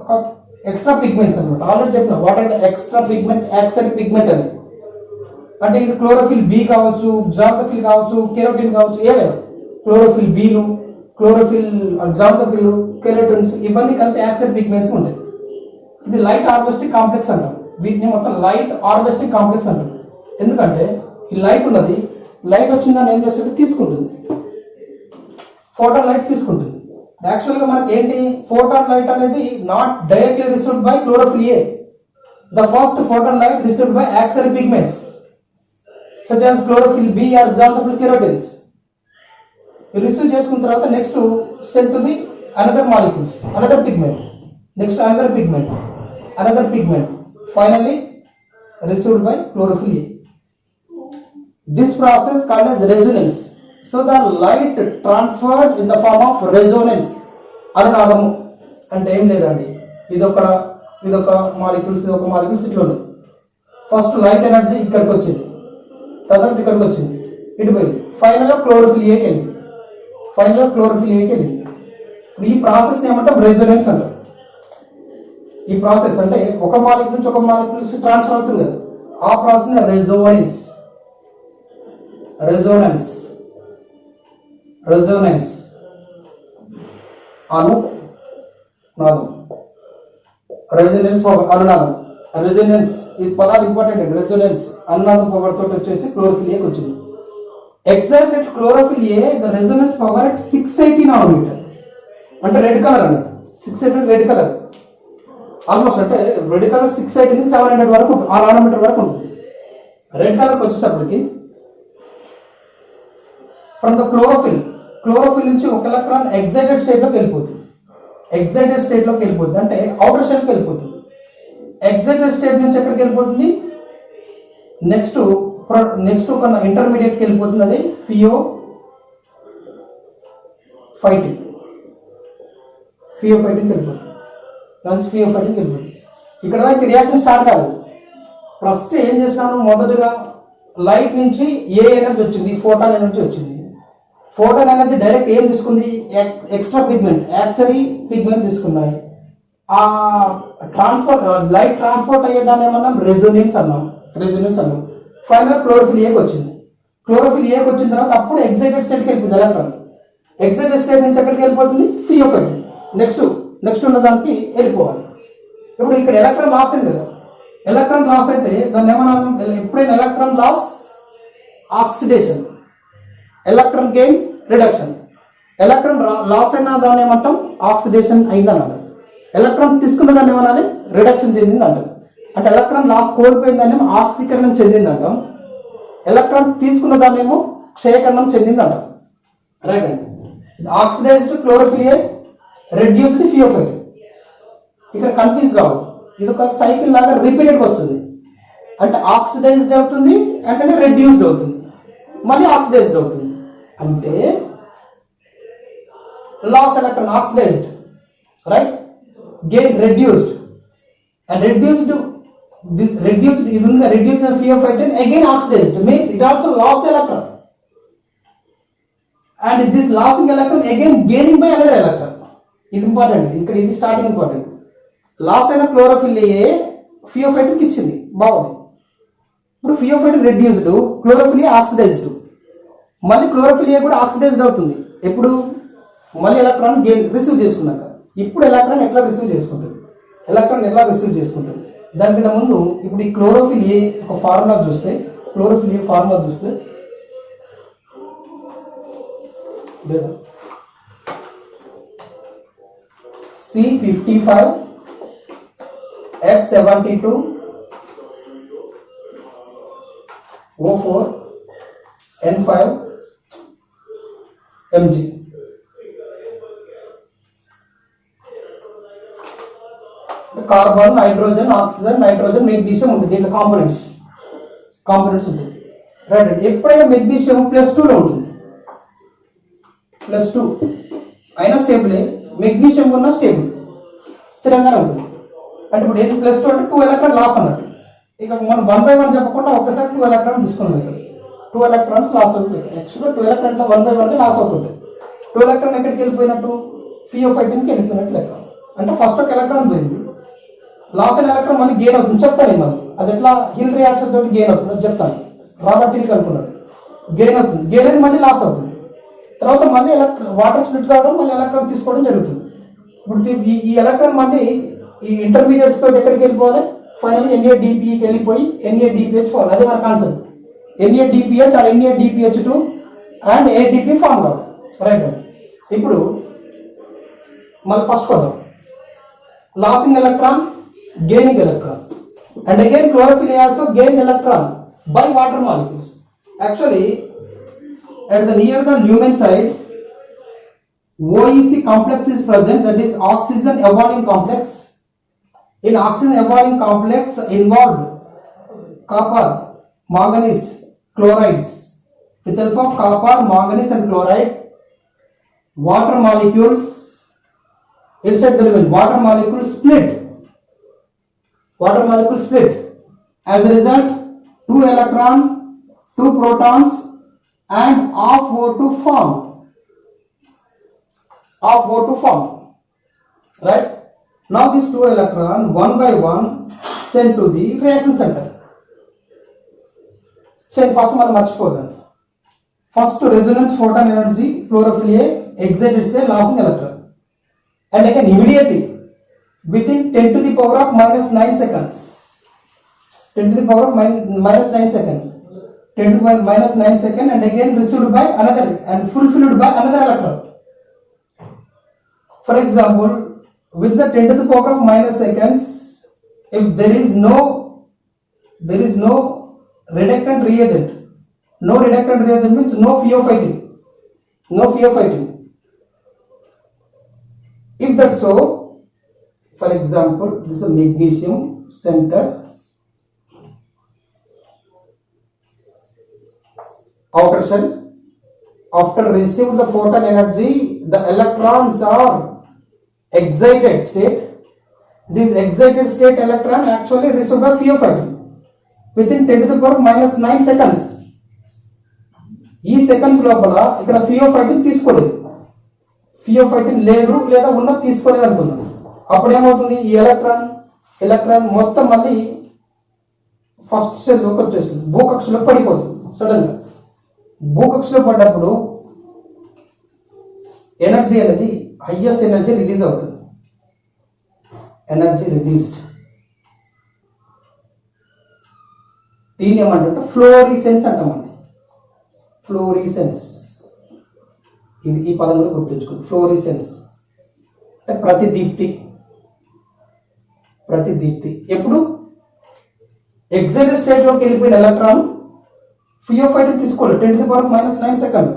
ఒక ఎక్స్ట్రా పిగ్మెంట్స్ అనమాట. ఆల్రెడీ చెప్పిన వాట్ అంటే ఎక్స్ట్రా పిగ్మెంట్, యాక్సరీ పిగ్మెంట్ అని. అంటే ఇది క్లోరోఫిల్ బి కావచ్చు, జాంతఫిల్ కావచ్చు, కెరోటిన్ కావచ్చు, ఏవైనా క్లోరోఫిల్ బీలు, క్లోరోఫిల్, జాంతఫిల్, కెరోటిన్స్ ఇవన్నీ కలిపి యాక్సరీ పిగ్మెంట్స్ ఉంటాయి. ఇది లైట్ హార్వెస్టింగ్ కాంప్లెక్స్ అంటాం. వీటిని మొత్తం లైట్ హార్వెస్టింగ్ కాంప్లెక్స్ అంటాం. ఎందుకంటే ఈ లైట్ ఉన్నది, లైట్ వచ్చిందని ఏం చేస్తుంది, తీసుకుంటుంది, ఫోటాన్ లైట్ తీసుకుంటుంది. యాక్చువల్గా మనకి ఏంటి, ఫోటాన్ లైట్ అనేది not directly received by chlorophyll a. The first photon light received by accessory pigments such as chlorophyll B or xanthophyll keratins. Receive చేసుకున్న తర్వాత next send to the another molecules, another pigment, next another pigment, finally received by chlorophyll a. This process called as resonance. So the light transferred in the form of resonance. అనునాదము అంటే ఏం లేదండి, ఇదొక molecules ఇట్లా ఉంది. First light energy ఇక్కడికి వచ్చింది, తర్వాత ఇక్కడికి వచ్చింది, ఇటు పోయింది, ఫైనల్గా క్లోరోఫిల్ ఏకి వెళ్ళింది. ఇప్పుడు ఈ ప్రాసెస్ ఏమంటాం, రెజోనెన్స్ అంటారు. ఈ ప్రాసెస్ అంటే ఒక మాలిక్యూల్ నుంచి ఒక మాలిక్యూల్ ట్రాన్స్ఫర్ అవుతుంది కదా, ఆ ప్రాసెస్ రెజోనెన్స్ అనునాదం. అనునాదం, రెజోనెన్స్, ఈ పదాలు ఇంపార్టెంట్ అండి. రెజోనెన్స్, అనునాదం పవర్ తోటి వచ్చేసి క్లోరోఫిల్ ఏకి వచ్చింది. Exact at chlorophyll a the Resonance power at 680 nanometre. అంటే రెడ్ కలర్ అన్నది 680 రెడ్ కలర్, ఆల్మోస్ట్ అంటే రెడ్ కలర్ 680 నుంచి 700 వరకు ఉంటుంది, ఆ నానోమీటర్ వరకు ఉంటుంది. రెడ్ కలర్కి వచ్చేటప్పటికి ఫ్రమ్ ద క్లోరోఫిల్ నుంచి ఒక ఎలక్ట్రాన్ ఎగ్జైటెడ్ స్టేట్లోకి వెళ్ళిపోతుంది. అంటే అవుటర్ షెల్కి వెళ్ళిపోతుంది. ఎగ్జైటెడ్ స్టేట్ నుంచి ఎక్కడికి వెళ్ళిపోతుంది, నెక్స్ట్ ఒక ఇంటర్మీడియట్కి వెళ్ళిపోతుంది. అది ఫియోఫైటిన్ వెళ్ళిపోతుంది. ఇక్కడ దానికి రియాక్షన్ స్టార్ట్ కాలేదు. ఫస్ట్ ఏం చేసినాను, మొదటగా లైట్ నుంచి ఏ ఎనర్జీ వచ్చింది, ఫోటాన్ ఎనర్జీ వచ్చింది. ఫోటాన్ ఎనర్జీ డైరెక్ట్ ఏం తీసుకుంది, ఎక్స్ట్రా పిగ్మెంట్, యాక్సరీ పిగ్మెంట్ తీసుకున్నాయి. ఆ లైట్ ట్రాన్స్పోర్ట్ అయ్యేదాన్ని ఏమన్నాం, రెజోనెన్స్ అన్నాం. ఫైనల్ క్లోరోఫిల్ ఏకి వచ్చింది. వచ్చిన తర్వాత అప్పుడు ఎగ్జైటెడ్ స్టేట్కి వెళ్ళిపోతుంది ఎలక్ట్రాన్. ఎగ్జైటెడ్ స్టేట్ నుంచి ఎక్కడికి వెళ్ళిపోతుంది, ఫియోఫైటిన్. నెక్స్ట్ ఉన్న దానికి వెళ్ళిపోవాలి. ఇప్పుడు ఇక్కడ ఎలక్ట్రాన్ లాస్ అయింది కదా, ఎలక్ట్రాన్ లాస్ అయితే దాన్ని ఏమన్నా, ఎప్పుడైనా electron loss oxidation, electron gain reduction. Electron loss అయిన దాన్ని ఏమంటాం, ఆక్సిడేషన్ అయిందని అంటాం. ఎలక్ట్రాన్ తీసుకున్న దాన్ని ఏమనాలి, రిడక్షన్ చెందింది అంటాం. అంటే ఎలక్ట్రాన్ లాస్ కోల్పోయిందని ఆక్సీకరణం చెందింది అంటాం. ఎలక్ట్రాన్ తీసుకున్న దాన్ని ఏమో క్షయకరణం చెందింది అంటాం. రైట్ అండి. ఆక్సిడైజ్డ్ క్లోరోఫిలియే, రెడ్యూస్డ్ ఫియోఫైట్. ఇక్కడ కన్ఫ్యూజ్ కావాలి, ఇది ఒక సైకిల్ లాగా రిపీటెడ్గా వస్తుంది. అంటే ఆక్సిడైజ్డ్ అవుతుంది, అంటే రెడ్యూస్డ్ అవుతుంది, మళ్ళీ ఆక్సిడైజ్డ్ అవుతుంది. అంటే loss electron oxidized, right, gain reduced, and reduced ఇది ఉంది, reduced pheophyte again oxidized means it also loss the electron, and this losing electron again gaining by another electron. ఇది ఇంపార్టెంట్, ఇక్కడ ఇది స్టార్టింగ్ ఇంపార్టెంట్. లాస్ అయిన chlorophyll a ఫియోఫైట్కి ఇచ్చింది, బాగుంది. ఇప్పుడు ఫియోఫైట్ రెడ్యూస్డ్, క్లోరోఫిల్ ఆక్సిడైజ్డ్, మళ్ళీ క్లోరోఫిల్ కూడా ఆక్సిడైజ్డ్ అవుతుంది. ఎప్పుడు, మళ్ళీ ఎలక్ట్రాన్ గెయిన్ రిసీవ్ చేసుకున్నాక. ఇప్పుడు ఎలక్ట్రాన్ ఎట్లా రిసీవ్ చేసుకుంటుంది, ఎలక్ట్రాన్ ఎలా రిసీవ్ చేసుకుంటుంది దానికంటే ముందు ఇప్పుడు ఈ క్లోరోఫిల్ ఏ ఒక ఫార్ములా చూస్తే, క్లోరోఫిల్ ఏ ఫార్ములా చూస్తే లేదా C55 X72 O4 N5 Mg. Carbon, hydrogen, oxygen, nitrogen, magnesium ఉంటుంది. దీంట్లో కాంపోనెంట్స్ ఉంటుంది. రైట్. ఎప్పుడైనా మెగ్నీషియం +2లో ఉంటుంది, +2 అయినా స్టేబులే, మెగ్నీషియం ఉన్న స్టేబుల్, స్థిరంగానే ఉంటుంది. అంటే ఇప్పుడు ఏది +2 అంటే 2 ఎలక్ట్రాన్ లాస్ అన్నట్టు. ఇక మనం 1/1 చెప్పకుండా ఒక్కసారి 2 ఎలక్ట్రాన్ తీసుకున్నాం. ఇక్కడ 2 ఎలక్ట్రాన్స్ లాస్ అవుతుంది. యాక్చువల్గా 2 ఎలక్ట్రాన్లో 1/1 లాస్ అవుతుంటాయి. 2 ఎలక్ట్రాన్ ఎక్కడికి వెళ్ళిపోయినట్టు, ఫియోఫైటిన్కి వెళ్ళిపోయినట్టు లెక్క. అంటే ఫస్ట్ ఒక ఎలక్ట్రాన్ పోయింది, లాస్ అయిన ఎలక్ట్రాన్ మళ్ళీ గెయిన్ అవుతుంది. చెప్తాను మళ్ళీ అది ఎట్లా హిల్ రియాక్షన్ తోటి గెయిన్ అవుతుంది అది చెప్తాను. రాబర్ట్ హిల్ కనుక్కున్నాడు, గెయిన్ అవుతుంది, గెయిన్ అయితే మళ్ళీ లాస్ అవుతుంది. తర్వాత మళ్ళీ వాటర్ స్ప్లిట్ కావడం, మళ్ళీ ఎలక్ట్రాన్ తీసుకోవడం జరుగుతుంది. ఇప్పుడు ఈ ఎలక్ట్రాన్ మళ్ళీ ఈ ఇంటర్మీడియట్స్ తోటి ఎక్కడికి వెళ్ళిపోవాలి, ఫైనల్ NADPకి వెళ్ళిపోయి NADPH ఫార్మ్. అదే మన కాన్సెప్ట్. NADPH ఆ NADPH2 అండ్ ATP ఫార్మ్ కావాలి. రైట్. ఇప్పుడు మళ్ళీ ఫస్ట్ కొద్దాం, losing electron, gaining electron, and again chlorophyll also gain electron by water molecules. Actually, at the near the lumen side, OEC complex is present, that is oxygen evolving complex. In oxygen evolving complex involved copper, manganese, chlorides. With help of copper, manganese and chloride, water molecules inside the lumen, water molecules split. As a result, 2 electrons, 2 protons and half O2 formed. Right. Now these 2 electrons one by one sent to the reaction center. So first మనం మర్చిపోదాం. First resonance photon energy, chlorophyll A, excited state, lasting electron, and again immediately within 10 to the power of -9 seconds, 10 to the power of -9 seconds, 10 to the power -9 seconds, and again received by another and fulfilled by another electron. For example, with the 10 to the power of -9 seconds, if there is no reductant reagent, means no pheophytin. If that's so, for example, this is a magnesium center, outer shell. After received the photon energy, the electrons are excited state. This excited state electron actually received by pheophytin within 10 to the power -9 seconds. ఈ seconds లోపల ఇక్కడ pheophytin తీసుకోలేదు, pheophytin లేదు లేదా ఉన్న తీసుకోలేదు అనుకుందాం. అప్పుడు ఏమవుతుంది, ఈ ఎలక్ట్రాన్ మొత్తం మళ్ళీ ఫస్ట్ సెల్ లోకి వచ్చేస్తుంది, భూకక్షలో పడిపోతుంది. సడన్ గా భూకక్షలో పడ్డప్పుడు ఎనర్జీ అనేది హైయెస్ట్ ఎనర్జీ రిలీజ్ అవుతుంది. ఎనర్జీ రిలీజ్డ్, దీన్ని ఏమంటే ఫ్లోరిసెన్స్ అంటామండి. ఫ్లోరిసెన్స్ ఇది ఈ పదం కూడా గుర్తుంచుకోండి. ఫ్లోరిసెన్స్ అంటే ప్రతిదీప్తి. ప్రతిదీప్తి ఎప్పుడు ఎగ్జైటెడ్ స్టేట్ లోకి వెళ్ళిపోయిన ఎలక్ట్రాన్ ఫియోఫైట్ తీసుకోలేదు 10⁻⁻⁹ సెకండ్.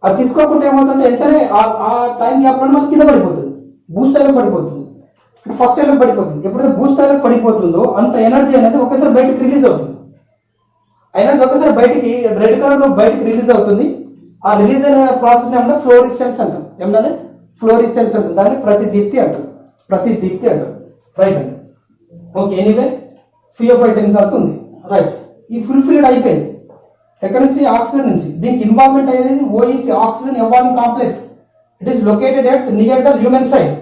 అది తీసుకోకుండా ఏమవుతుందంటే వెంటనే ఆ టైం గ్యాప్ మనకి కింద పడిపోతుంది, బూస్ట్ అయ్యేలా పడిపోతుంది, అంటే ఫస్ట్ అయ్యేలా పడిపోతుంది. ఎప్పుడైతే బూస్ట్ అయ్యేలా పడిపోతుందో అంత ఎనర్జీ అనేది ఒకసారి బయటకు రిలీజ్ అవుతుంది. ఎనర్జీ ఒకసారి బయటికి రెడ్ కలర్ లో బయటకు రిలీజ్ అవుతుంది. ఆ రిలీజ్ అయిన ప్రాసెస్ ఏమన్నా ఫ్లోరిసెన్స్ అంటాం. ఏమన్నా ఫ్లోరిసెన్స్ అంటాం, దాన్ని ప్రతిదీప్తి అంటాం. ప్రతిదీప్తి అంటాం. రైట్ అండి. ఓకే, ఎనీవే ఫియోఫైటిన్ కాబట్టి ఉంది. రైట్, ఈ ఫుల్ఫిల్డ్ అయిపోయింది. ఎక్కడి నుంచి? ఆక్సిజన్ నుంచి. దీనికి ఇన్వాల్వ్మెంట్ అయ్యేది OEC, oxygen evolving complex. It is located at near the lumen side.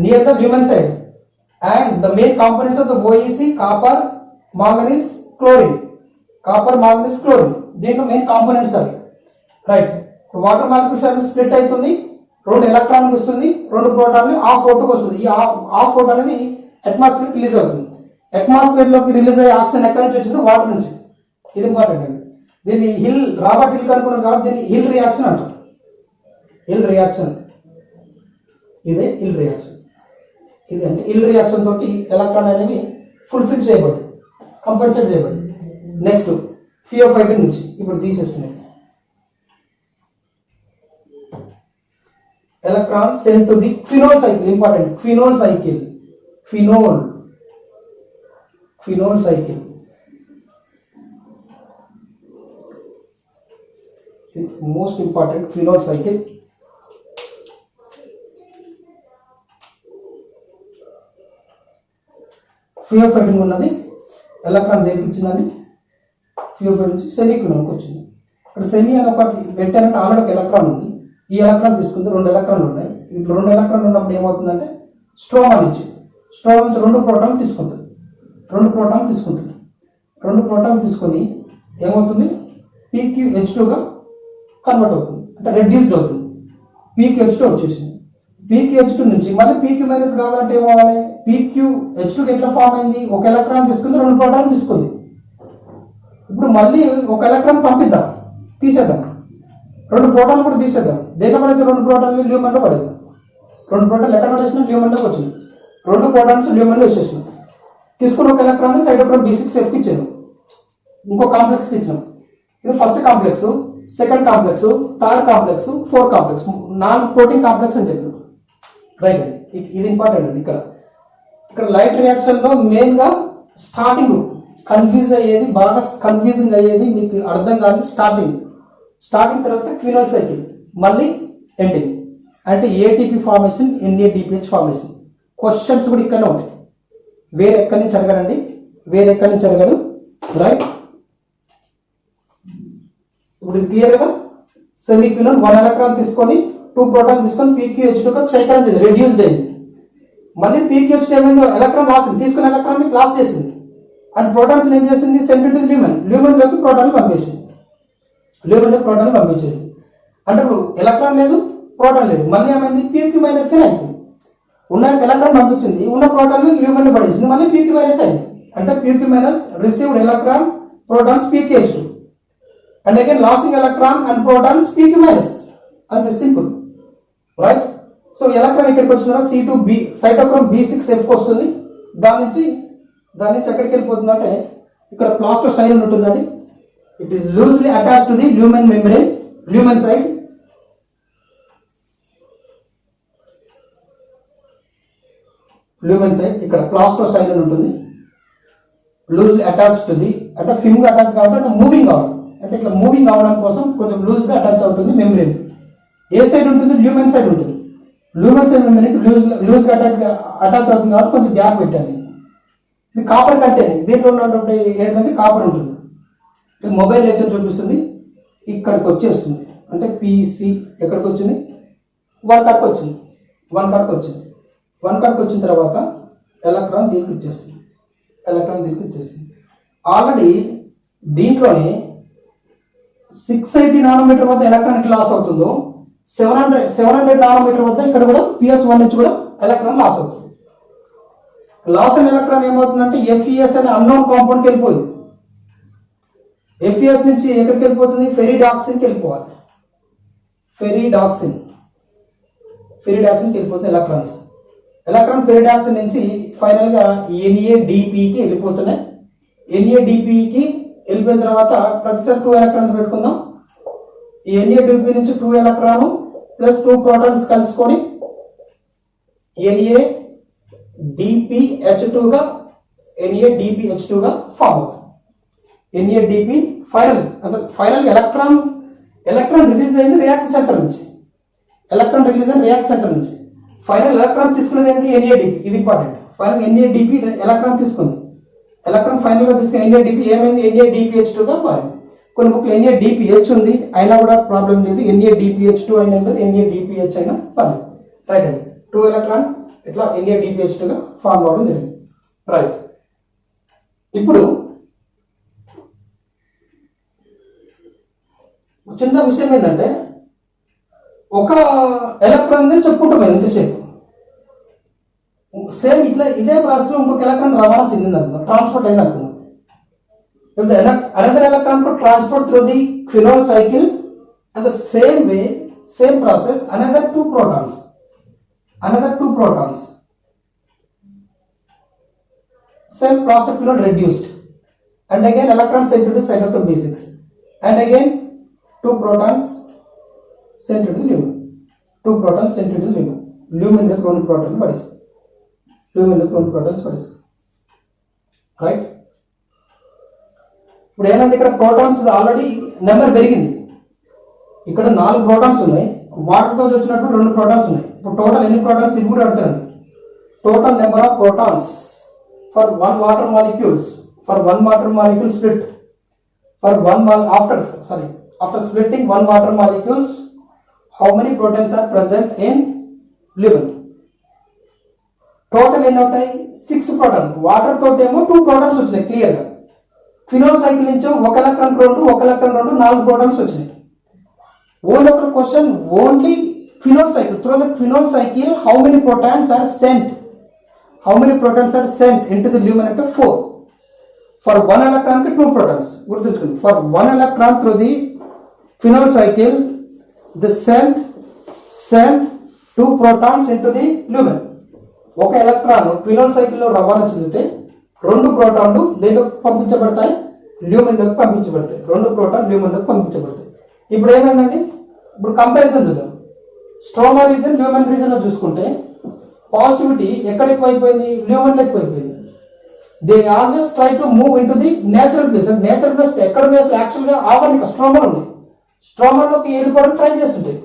Near the lumen side. And the main components of the OEC copper, manganese, chlorine. Copper, manganese, chlorine దీంట్లో main components అవి. Right, water molecules అనేది split అవుతుంది, 2 electron ఇస్తుంది, 2 proton half O2 వస్తుంది. ఈ half O2 అనేది atmosphere release అవుతుంది. Atmosphere లోకి రిలీజ్ అయ్యే ఆక్సిజన్ ఎక్కడి నుంచి వచ్చిందో? వాటర్ నుంచి. ఇది ఇంపార్టెంట్ అండి. దీన్ని రాబర్ట్ హిల్ కనుక్కున్నాం కాబట్టి దీన్ని హిల్ రియాక్షన్ అంటారు. హిల్ రియాక్షన్, ఇదే హిల్ రియాక్షన్. ఇది అంటే హిల్ రియాక్షన్ తోటి ఎలక్ట్రాన్ అనేవి ఫుల్ఫిల్ చేయబడింది, కంపల్సరీ చేయబడింది. నెక్స్ట్ ఫియోఫైటిన్ నుంచి ఇప్పుడు తీసేస్తున్నాయి. Electron sent to the phenol cycle. Important, phenol cycle. Phenol cycle most important. Phenol cycle pheophytin ఉన్నది, ఎలక్ట్రాన్ దేనికి ఇచ్చిందని? ఫియోఫైటిన్ నుంచి సెమీక్వినోన్కి వచ్చింది. ఇక్కడ సెమీ అని ఒకటి పెట్టారంటే ఆల్రెడీ ఒక ఎలక్ట్రాన్ ఉంది. ఈ ఎలక్ట్రాన్ తీసుకుంటే 2 ఎలక్ట్రాన్లు ఉన్నాయి. ఇప్పుడు 2 ఎలక్ట్రాన్లు ఉన్నప్పుడు ఏమవుతుందంటే స్ట్రోమా నుంచి 2 ప్రోటాన్లు తీసుకుంటుంది. 2 ప్రోటాన్లు తీసుకొని ఏమవుతుంది? PQH2గా కన్వర్ట్ అవుతుంది, అంటే రెడ్యూస్డ్ అవుతుంది. PQH2 వచ్చేసింది. PQH2 నుంచి మళ్ళీ PQ మైనస్ కావాలంటే ఏమవ్వాలి? PQH2 ఎట్లా ఫామ్ అయింది? ఒక ఎలక్ట్రాన్ తీసుకుంది, 2 ప్రోటాన్లు తీసుకుంది. ఇప్పుడు మళ్ళీ ఒక ఎలక్ట్రాన్ పంపిద్దాం, తీసేద్దాం, 2 ప్రోటాన్లు కూడా తీసేద్దాం. దేంట్లో పడైతే 2 ప్రోటాన్లు ల్యూమన్లో పడేది. 2 ప్రోటాన్లు ఎక్కడ పడేసినా ల్యూమన్లోకి వచ్చింది. 2 ప్రోటాన్స్ ల్యూమన్లో వేసేసినాం. తీసుకుని ఒక ఎలక్ట్రాన్ సైటోక్రోమ్ B6Fకి ఇచ్చాను, ఇంకో కాంప్లెక్స్కి ఇచ్చినాం. ఇది first complex, second complex, third complex, 4 complex, 4 protein complex అని చెప్పాను. రైట్ అండి, ఇది ఇంపార్టెంట్ అండి. ఇక్కడ లైట్ రియాక్షన్ లో మెయిన్ గా స్టార్టింగ్ బాగా కన్ఫ్యూజింగ్ అయ్యేది, మీకు అర్థం కాదు. స్టార్టింగ్ తర్వాత క్వినోల్ సైకిల్, మళ్ళీ ఎండింగ్ అంటే ATP formation, NADPH formation. Questions కూడా ఇక్కడనే ఉంటాయి, వేరే ఎక్కడి నుంచి అడగడండి, రైట్. ఇప్పుడు ఇది క్లియర్ కదా? సెమీక్వినోన్ 1 ఎలక్ట్రాన్ తీసుకొని 2 ప్రోటాన్ తీసుకొని PQH2గా క్షయకరం చేసింది, రెడ్యూస్డ్ అయింది. మళ్ళీ PQH2 ఏమైందో ఎలక్ట్రాన్ రాసింది, తీసుకున్న ఎలక్ట్రాన్ ని క్లాస్ చేసింది. అండ్ ప్రోటాన్స్ ఏం చేసింది? సెంట్ టు ల్యూమన్లోకి ప్రోటాన్లు పంపేసింది. అంటే ఇప్పుడు ఎలక్ట్రాన్ లేదు, ప్రోటాన్ లేదు, మళ్ళీ ఏమైంది? PQ మైనస్ గా అయిపోయింది. ఉన్న ఎలక్ట్రాన్ పంపించింది, ఉన్న ప్రోటాన్ ల్యూమన్ లో పడేసింది, మళ్ళీ PQ మైనస్ అయింది. అంటే PQ minus received electron, protons PQH2, and again losing electron and protons PQ minus. అంతే సింపుల్, రైట్. సో ఎలక్ట్రాన్ ఇక్కడికి వచ్చిన C2B సైటోక్రోమ్ B6F వస్తుంది. దాని నుంచి ఎక్కడికి వెళ్ళిపోతుంది అంటే ఇక్కడ ప్లాస్టోసైలిన్ ఉంటుందండి. It is loosely attached to the lumen membrane, lumen side. ఇక్కడ ప్లాస్టోసైలిన్ ఉంటుంది, లూజ్లీ అటాచ్డ్ టు ది, అంటే ఫిమ్ గా అటాచ్ కావాలి, అంటే మూవింగ్ కావాలి, అంటే ఇట్లా మూవింగ్ అవడం కోసం కొంచెం లూజ్ గా అటాచ్ అవుతుంది మెంబ్రేన్. ఏ సైడ్ ఉంటుంది? ల్యూమెన్ సైడ్ ఉంటుంది. ల్యూమెన్ సైడ్ మెంబ్రేన్ లూజ్ గా అటాచ్ అవుతుంది కాబట్టి కొంచెం గ్యాప్ పెట్టాలి. ఇది కాపర్ కంటెంట్, దీంట్లో ఉన్నటువంటి ఏంటంటే కాపర్ ఉంటుంది. ఇది మొబైల్ నేచర్ చూపిస్తుంది, ఇక్కడికి వచ్చేస్తుంది. అంటే PC ఎక్కడికి వచ్చింది? 1 కాడికి వచ్చింది. 1 కాడికి వచ్చిన తర్వాత ఎలక్ట్రాన్ దీనికి ఇచ్చేస్తుంది. ఆల్రెడీ దీంట్లోనే 680 నానోమీటర్ వద్ద ఎలక్ట్రాన్ ఎట్లా లాస్ అవుతుందో 700 నానోమీటర్ వద్ద ఇక్కడ కూడా PS1 నుంచి కూడా ఎలక్ట్రాన్ లాస్ అవుతుంది. లాస్ అయిన ఎలక్ట్రాన్ ఏమవుతుందంటే FeS అనే అన్నోన్ కాంపౌండ్కి వెళ్ళిపోయింది. FeS నుంచి ఎక్కడికి వెళ్ళిపోతుంది? ఫెరిడాక్సిన్కి వెళ్ళిపోవాలి. ఫెరిడాక్సిన్. ఫెరిడాక్సిన్కి వెళ్ళిపోతుంది ఎలక్ట్రాన్స్. ఎలక్ట్రాన్ ఫెరిడాక్సిన్ నుంచి ఫైనల్గా NADPకి వెళ్ళిపోతున్నాయి. NADPకి వెళ్ళిపోయిన తర్వాత ప్రతిసారి 2 ఎలక్ట్రాన్స్ పెట్టుకుందాం. ఈ NADP నుంచి 2 ఎలక్ట్రాన్ ప్లస్ 2 ప్రోటాన్స్ కలుసుకొని NADPH2గా ఫామ్ అవుతుంది. NADP ఫైనల్ ఎలక్ట్రాన్ రిలీజ్ అయింది రియాక్షన్ సెంటర్ నుంచి. ఫైనల్ ఎలక్ట్రాన్ తీసుకునేది ఏంటి? NADP. ఇది ఇంపార్టెంట్. ఫైనల్ NADP ఎలక్ట్రాన్ తీసుకుంది. ఎలక్ట్రాన్ ఫైనల్ గా తీసుకుని NADP ఏమైంది? NADPH2గా మారింది. కొన్ని బుక్లు NADPH ఉంది అయినా కూడా ప్రాబ్లం లేదు. NADPH2 అయినా NADPH అయినా పర్లేదు. రైట్ అండి. 2 ఎలక్ట్రాన్ ఇట్లా NADPH2గా ఫామ్ అవడం జరిగింది. రైట్. ఇప్పుడు చిన్న విషయం ఏంటంటే ఒక ఎలక్ట్రాన్ చెప్పుకుంటాం ఎంతసేపు. సేమ్ ఇట్లా ఇదే ప్రాసెస్ లో ఇంకొక ఎలక్ట్రాన్ రవాణా చెందింది అనుకున్నాం, ట్రాన్స్పోర్ట్ అయింది అనుకున్నాం. Another electron could transport through the quinol cycle and the same way, same process, another two protons, same phosphoquinol reduced, and again electron sent to the cytochrome B6, and again 2 protons sent to the lumen. Lumen లో 2 protons పడేస్తాయి. Right. ఇప్పుడు ఏమైంది? ఇక్కడ protons already number పెరిగింది. ఇక్కడ 4 protons ఉన్నాయి. వాటర్తో వచ్చినప్పుడు 2 protons ఉన్నాయి. ఇప్పుడు టోటల్ ఎన్ని ప్రోటాన్స్ ఇది కూడా అడుగుతారండి. Total number of protons for 1 water molecules split for after splitting 1 water molecules, how many protons are present in lumen? Total ఎన్ని అవుతాయి? 6 ప్రోటాన్. వాటర్ తోటి ఏమో 2 ప్రోటాన్స్ వచ్చినాయి క్లియర్ గా. క్వినోల్ సైకిల్ నుంచి 1 ఎలక్ట్రాన్ 4 ప్రోటాన్స్ వచ్చినాయి. ఓన్లీ ఒక question, only quinol cycle. Through the quinol cycle how many protons are sent into the lumen అంటే 4. ఫర్ 1 ఎలక్ట్రాన్ కి 2 ప్రోటాన్స్. గుర్తుంచుకోండి, for 1 electron through the quinol cycle the sent 2 protons into the lumen. ఒక electron quinol cycle లో రవాణా చెందితే 2 ప్రోటాన్లు దేనిలోకి పంపించబడతాయి? ల్యూమెన్లోకి పంపించబడతాయి. 2 proton ల్యూమెన్లోకి పంపించబడతాయి. ఇప్పుడు ఏమైందండి? ఇప్పుడు కంపారిజన్ చూద్దాం. స్ట్రోమా రీజన్, ల్యూమెన్ రీజన్ లో చూసుకుంటే పాజిటివిటీ ఎక్కడ ఎక్కువైపోయింది? ల్యూమెన్ లో ఎక్కువైపోయింది. They always try to move in to the natural place. Natural place ఎక్కడ ఉంది? యాక్చువల్ గా ఆవర్నిక స్ట్రోమర్ ఉంది. స్ట్రోమర్ లోకి వెళ్ళిపోవడం ట్రై చేస్తుంటాయి.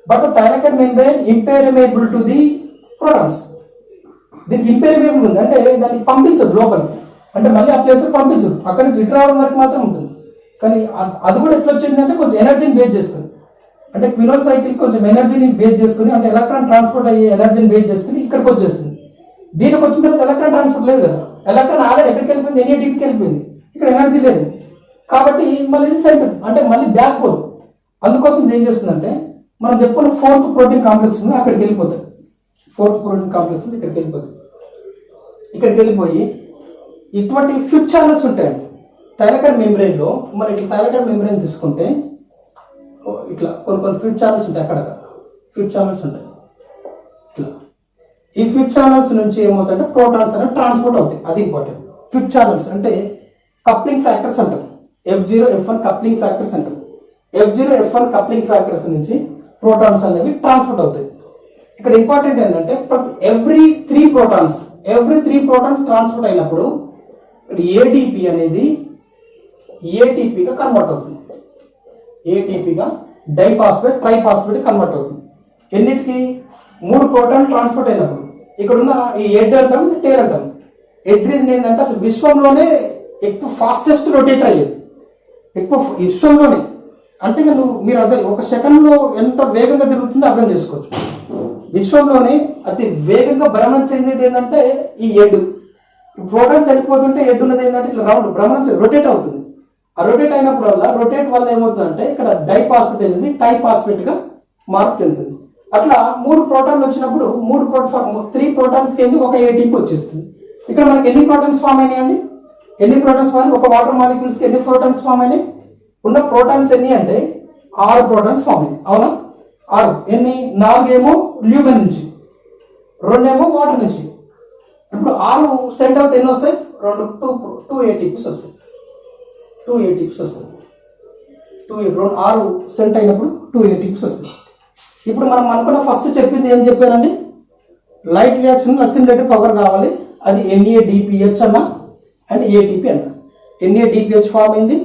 But the thylakoid membrane impermeable to the protons. దీనికి ఇంపెరిమేబుల్ ఉంది అంటే దాన్ని పంపించదు లోపలికి, అంటే మళ్ళీ ఆ ప్లేస్ పంపించదు, అక్కడి నుంచి రిటర్న్ అవడం వరకు మాత్రం ఉంటుంది. కానీ అది కూడా ఎట్లా వచ్చింది అంటే కొంచెం ఎనర్జీని బేస్ చేసుకుని, అంటే క్వినోల్ సైకిల్ కొంచెం ఎనర్జీని బేస్ చేసుకుని, అంటే ఎలక్ట్రాన్ ట్రాన్స్పోర్ట్ అయ్యే ఎనర్జీని బేస్ చేసుకుని ఇక్కడికి వచ్చేస్తుంది. దీనికి వచ్చిన తర్వాత ఎలక్ట్రాన్ ట్రాన్స్పోర్ట్ లేదు కదా, ఎలక్ట్రాన్ ఆల్రెడీ ఎక్కడికి వెళ్ళిపోయింది? NADPకి వెళ్ళిపోయింది. ఇక్కడ ఎనర్జీ లేదు కాబట్టి మళ్ళీ ఇది సెంటర్ అంటే మళ్ళీ బ్యాక్ పోల్. అందుకోసం ఏం చేస్తుందంటే మనం చెప్పుకున్న 4th ప్రోటీన్ కాంప్లెక్స్ ఉంది, అక్కడికి వెళ్ళిపోతుంది. 4th ప్రోటీన్ కాంప్లెక్స్ ఉంది, ఇక్కడికి వెళ్ళిపోయి ఇటువంటి ఫిఫ్త్ ఛానల్స్ ఉంటాయండి థైలాకోయిడ్ మెంబ్రేన్ లో. మనం ఇట్లా థైలాకోయిడ్ మెంబ్రేన్ తీసుకుంటే ఇట్లా కొన్ని ఫిఫ్త్ ఛానల్స్ ఉంటాయి, అక్కడ ఫిఫ్త్ ఛానల్స్ ఉంటాయి. ఇట్లా ఈ ఫిఫ్త్ ఛానల్స్ నుంచి ఏమవుతుందంటే ప్రోటాన్స్ అనేవి ట్రాన్స్పోర్ట్ అవుతాయి. అది ఇంపార్టెంట్. ఫిఫ్త్ ఛానల్స్ అంటే కప్లింగ్ ఫ్యాక్టర్స్ అంటారు. F0 F1 కప్లింగ్ ఫ్యాక్టర్స్ అంటారు. F0 F1 కప్లింగ్ ఫ్యాక్టర్స్ నుంచి ప్రోటాన్స్ అనేవి ట్రాన్స్పోర్ట్ అవుతాయి. ఇక్కడ ఇంపార్టెంట్ ఏంటంటే ఎవ్రీ త్రీ ప్రోటాన్స్ ట్రాన్స్పోర్ట్ అయినప్పుడు ADP అనేది ATPగా కన్వర్ట్ అవుతుంది. ATPగా డైఫాస్ఫేట్ ట్రైఫాస్ఫేట్ కన్వర్ట్ అవుతుంది. ఎన్నిటికి? 3 ప్రోటాన్ ట్రాన్స్పోర్ట్ అయినప్పుడు. ఇక్కడ ఉన్న ఈ హెడ్ అంటాం, టేల్ అంటాం. హెడ్ రీజన్ ఏంటంటే అసలు విశ్వంలోనే ఎక్కువ ఫాస్టెస్ట్ రొటేటర్ అయ్యేది, ఎక్కువ విశ్వంలోనే. అంటే మీరు అర్థం, ఒక సెకండ్లో ఎంత వేగంగా తిరుగుతుందో అర్థం చేసుకోవచ్చు. విశ్వంలోనే అతి వేగంగా భ్రమణం చెందేది ఏంటంటే ఈ హెడ్. ప్రోటాన్స్ వెళ్ళిపోతుంటే హెడ్ ఉన్నది ఏంటంటే ఇట్లా రౌండ్ భ్రమణం రొటేట్ అవుతుంది. ఆ రొటేట్ అయినప్పుడల్లా రొటేట్ వల్ల ఏమవుతుందంటే ఇక్కడ డైఫాస్ఫేట్ అనేది టైఫాస్ఫేట్ గా మార్పు చెందుతుంది. అట్లా 3 ప్రోటాన్లు వచ్చినప్పుడు 3 ప్రోటాన్స్ కి ఒక ATP వచ్చేస్తుంది. ఇక్కడ మనకి ఎన్ని ప్రోటాన్స్ ఫామ్ అయినాయండి? ఒక వాటర్ మాలిక్యూల్స్ కి ఎన్ని ప్రోటాన్స్ ఫామ్ అయినాయి? ఉన్న ప్రోటాన్స్ ఎన్ని అంటే 6 ప్రోటాన్స్ ఫామ్ అయింది. అవునా? 6 ఎన్ని 4 ఏమో ల్యూమెన్ నుంచి, 2 ఏమో వాటర్ నుంచి. ఇప్పుడు 6 సెంట్ అవుతే ఎన్ని వస్తాయి? 2 ATPs వస్తాయి. 2 ATPs వస్తాయి. 6 సెంట్ అయినప్పుడు 2 ATPs వస్తాయి. ఇప్పుడు మనం అనుకున్న ఫస్ట్ చెప్పింది ఏం చెప్పానండి? లైట్ రియాక్షన్ అసిమిలేటెడ్ పవర్ కావాలి, అది NADPH అన్న అండ్ ATP అన్న. NADPH ఫామ్ అయింది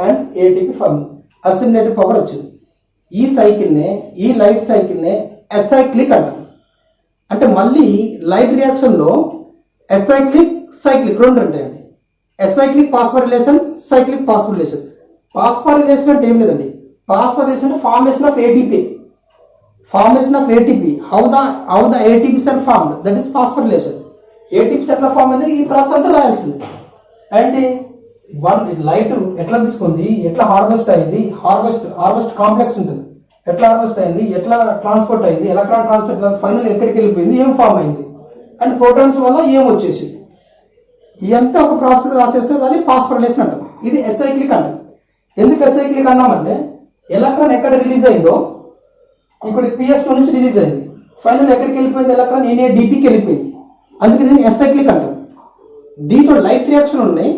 అండ్ ATP ఫామ్ అయింది, అసిమిలేటెడ్ పవర్ వచ్చింది. ఈ సైకిల్నే, ఈ లైట్ సైకిల్నే అసైక్లిక్ అంటారు. అంటే మళ్ళీ లైట్ రియాక్షన్లో అసైక్లిక్ సైక్లిక్ రెండు ఉంటాయండి. Acyclic phosphorylation, cyclic phosphorylation. Phosphorylation అంటే ఏం లేదండి, ఫాస్ఫోరిలేషన్ అంటే formation of ATP. Formation of ATP. How the ATPs are formed? That is phosphorylation. ATPs ఎట్లా ఫామ్ అనేది ఈ ప్రాసెస్ అంతా రాయాల్సింది. అంటే లైట్ ఎట్లా తీసుకుంది, ఎట్లా హార్వెస్ట్ అయింది, హార్వెస్ట్ కాంప్లెక్స్ ఉంటుంది, ఎట్లా హార్వెస్ట్ అయింది, ఎట్లా ట్రాన్స్పోర్ట్ అయింది, ఎలక్ట్రాన్ ట్రాన్స్పోర్ట్ ఫైనల్ ఎక్కడికి వెళ్ళిపోయింది, ఏం ఫామ్ అయింది అండ్ ప్రోటాన్స్ వల్ల ఏం వచ్చేసింది, ఇదంతా ఒక ప్రాసెస్ రాసేస్తే అది ఫాస్ఫోరిలేషన్ అంటాం. ఇది అసైక్లిక్ అంటాం. ఎందుకు అసైక్లిక్ అన్నామంటే ఎలక్ట్రాన్ ఎక్కడ రిలీజ్ అయిందో ఇక్కడ PS2 నుంచి రిలీజ్ అయింది, ఫైనల్ ఎక్కడికి వెళ్ళిపోయింది, ఎలక్ట్రాన్ NADPకి వెళ్ళిపోయింది. అందుకే దీన్ని అసైక్లిక్ అంటారు. దీంట్లో లైట్ రియాక్షన్ ఉన్నాయి,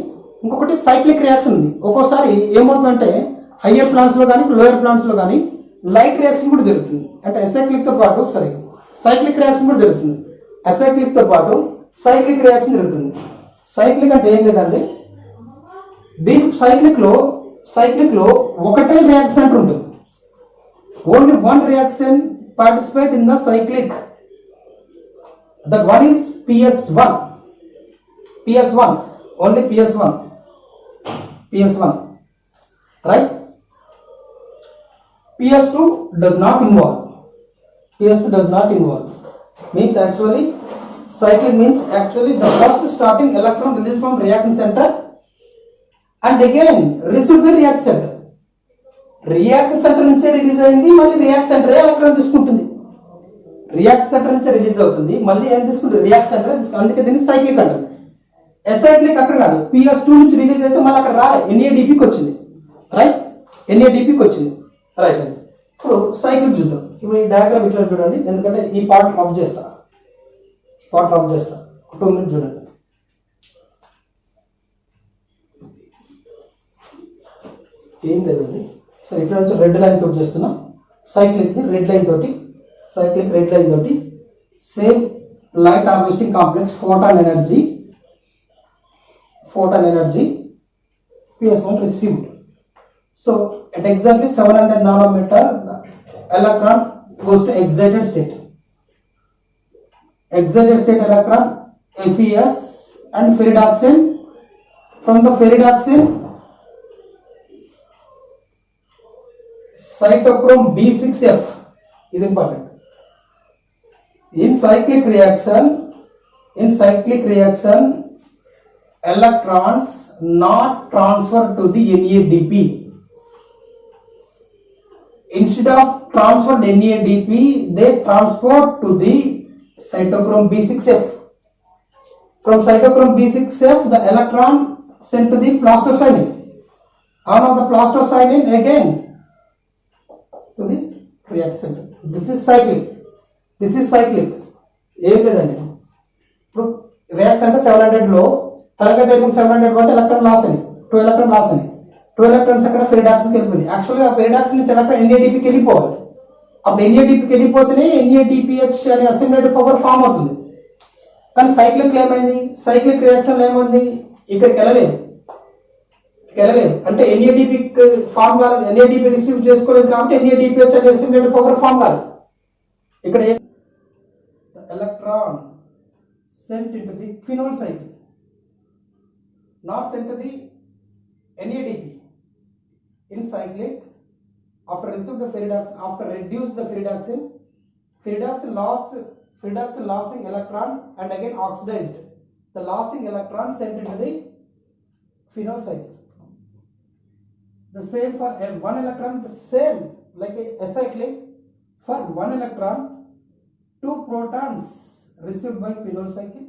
ఇంకొకటి సైక్లిక్ రియాక్షన్ ఉంది. ఒక్కోసారి ఏమవుతుందంటే హయ్యర్ ప్లాంట్స్లో కానీ లోయర్ ప్లాంట్స్లో కానీ లైట్ రియాక్షన్ కూడా జరుగుతుంది. అంటే అసైక్లిక్తో పాటు సైక్లిక్ రియాక్షన్ కూడా జరుగుతుంది. అసైక్లిక్తో పాటు సైక్లిక్ రియాక్షన్ జరుగుతుంది. సైక్లిక్ అంటే ఏం లేదండి, దీని సైక్లిక్లో ఒకటే రియాక్షన్ సెంటర్ ఉంటుంది. Only one reaction participate in the cyclic. That one is PS1. Only PS1. Right? PS2 does not involve. Means actually, cyclic means actually the first starting electron released from reaction center and again received by reaction center. Reaction centre నుంచే release అయింది, మళ్ళీ reaction centre electron తీసుకుంటుంది. Reaction centre నుంచే release అవుతుంది, మళ్ళీ ఏం తీసుకుంటుంది, reaction centre. అందుకే దీన్ని సైక్లిక్ అంటారు. అసైక్లిక్ అక్కడ కాదు, PS2 నుంచి రిలీజ్ అయితే మళ్ళీ అక్కడ రాలే, NADPకి వచ్చింది. రైట్, NADPకి వచ్చింది. రైట్ అండి. ఇప్పుడు సైక్లిక్ చూద్దాం. ఇప్పుడు ఈ డయాగ్రామ్ ఇట్లా చూడండి, ఎందుకంటే ఈ పార్ట్ రబ్ చేస్తా 2 మినిట్స్ చూడండి. ఏం లేదండి, సరే ఇట్లా నుంచి రెడ్ లైన్ తోటి చేస్తున్నా. సైక్లిక్ రెడ్ లైన్ తోటి same light harvesting complex photon energy PS1 received. So at exactly 700 nanometer the electron goes to excited state electron FES and ferridoxine. From the ferridoxine cytochrome B6F is important. In cyclic reaction electrons not transferred to the NADP. Instead of transferred NADP, they transport to the cytochrome B6F. From cytochrome B6F, the electron sent to the plastocyanin. Out of the plastocyanin again to the reaction center. This is cyclic. ఏం లేదండి, ఇప్పుడు reaction అంటే 700లో తరగతి 700 పోతే electron loss అని 2 electrons అక్కడ ఫెరిడాక్సిన్కి వెళ్ళిపోయింది. యాక్చువల్గా ఆ ఫెరిడాక్సిన్ నుంచి ఎలక్ట్రాన్ NADPకి వెళ్ళిపోవాలి. అప్పుడు NADPకి వెళ్ళిపోతేనే NADPH అనే అసిమిలేటెడ్ పవర్ ఫామ్ అవుతుంది. కానీ సైక్లిక్ రియాక్షన్లో ఏమైంది, ఇక్కడికి వెళ్ళలేదు. అంటే NADP ఫామ్ కాలేదు, NADP రిసీవ్ చేసుకోలేదు కాబట్టి NADPH అనే అసిమిలేటెడ్ పవర్ ఫామ్ కాదు. ఇక్కడ electron sent into the phenol cycle, not sent to the NADP. In cyclic, after receive the ferridoxin, after reduce the ferridoxin losing electron and again oxidized. The lasting electron sent into the phenol cycle. The same for one electron, the same like a acyclic. For one electron, 2 protons received by phenol cycle.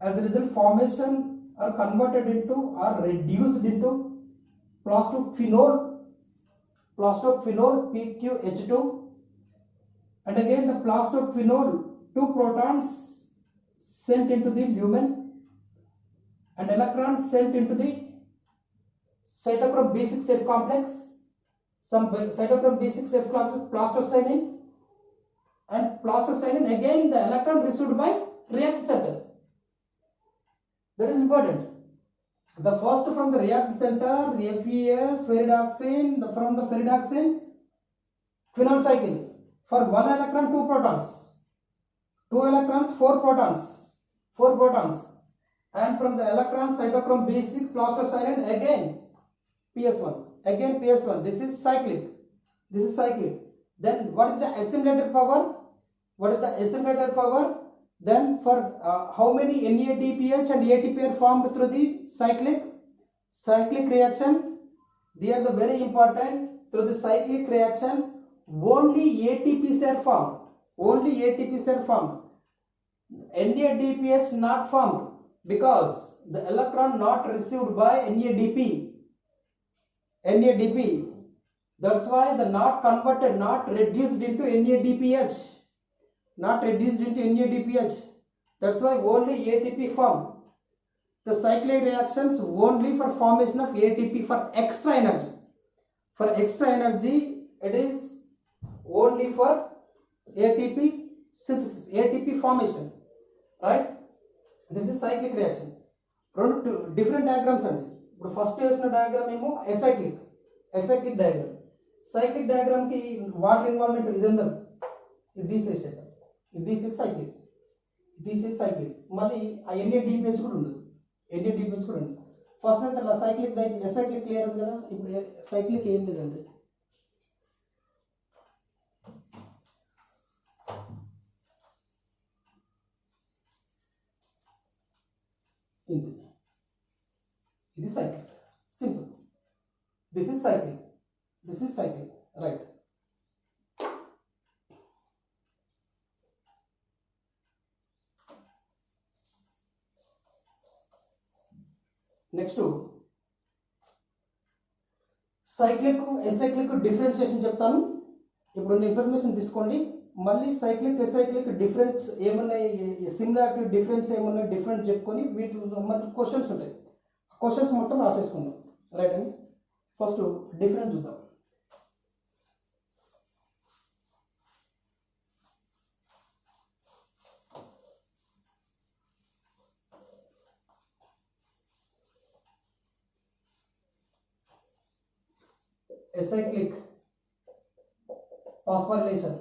As a result, formation are converted into or reduced into plastophenol PQH2 And again the plastophenol, 2 protons sent into the lumen and electrons sent into the cytochrome B6 F complex. Some cytochrome B6 F complex, plastocyanin, and plastocyanin again the electron received by reaction center. That is important. The first from the reaction center, the FES, ferridoxin, from the ferridoxin, quinol cycle. For 1 electron, 2 protons. 2 electrons, 4 protons. 4 protons. And from the electron, cytochrome B6, plastocyanin, again PS1. Again PS1. This is cyclic. This is cyclic. Then what is the assimilated power? What is the assimilated power? Then for how many NADPH and ATP are formed through the cyclic reaction? They are the very important. Through the cyclic reaction, only ATPs are formed. Only ATPs are formed. NADPH not formed because the electron not received by NADP. That's why the not converted, not reduced into NADPH. Not reduced into NADPH. That's why only ATP formed. The cyclic reactions only for formation of ATP for extra energy. For extra energy, it is only for ATP synthesis, ATP formation. Right? This is cyclic reaction. Different diagrams అండి. ఇప్పుడు first వేసిన diagram ఏమో acyclic diagram. Cyclic diagram కి water involvement ఇది ఉండదు. ఇది తీసేసేద్దాం. ఇది తీసేసి సైక్లిక్. మళ్ళీ ఆ NADPH కూడా ఉండదు. ఫస్ట్ అయితే అసైక్లిక్ క్లియర్ ఉంది కదా. ఇప్పుడు సైక్లిక్ ఏం లేదండి. ఇది cyclic. Simple. This is cyclic. Right. Next to cyclic acyclic differentiation చెప్తాను. ఇప్పుడు ఇన్ఫర్మేషన్ తీసుకోండి. మళ్ళీ సైక్లిక్ అసైక్లిక్ డిఫరెన్స్ ఏమున్నాయి, సిమిలారిటీ డిఫరెన్స్ ఏమున్నాయి, డిఫరెన్స్ చెప్పుకొని వీటి మధ్య క్వశ్చన్స్ ఉంటాయి. క్వశ్చన్స్ మొత్తం రాసేసుకుందాం. రైట్ అండి. ఫస్ట్ డిఫరెన్స్ చూద్దాం. acyclic phosphorylation,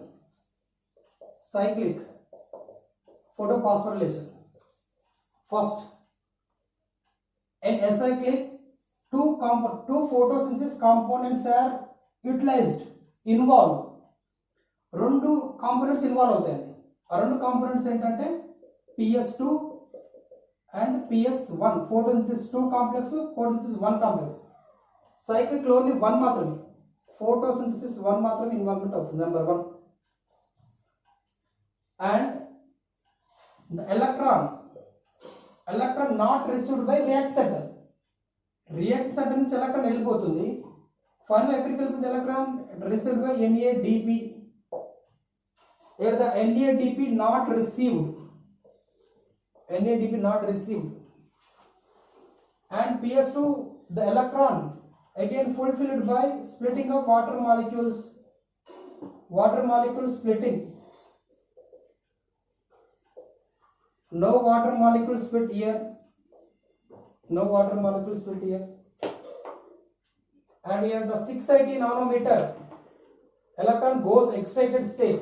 cyclic photophosphorylation. First, in acyclic, two photosynthesis components are utilized, involved. రెండు కాంపోనెంట్స్ ఇన్వాల్వ్ అవుతాయండి. ఆ రెండు కాంపోనెంట్స్ ఏంటంటే PS2 and PS1. Photosynthesis 2 complex, photosynthesis 1 complex. Cyclic లో ఓన్లీ 1 మాత్రమే, ఫోటోసింథసిస్ 1 మాత్రమే ఇన్వాల్వ్మెంట్ అవుతుంది. Number 1. And the electron not received by reaction center. Reaction center నుంచి ఎలక్ట్రాన్ వెళ్ళిపోతుంది. ఫైనల్ ఎక్కడికి వెళ్ళిపోతుంది electron? received by NADP. Here the NADP not received, and PS2 the electron again fulfilled by splitting of water molecules splitting. No water molecule split here, and here the 680 nanometer electron goes excited state.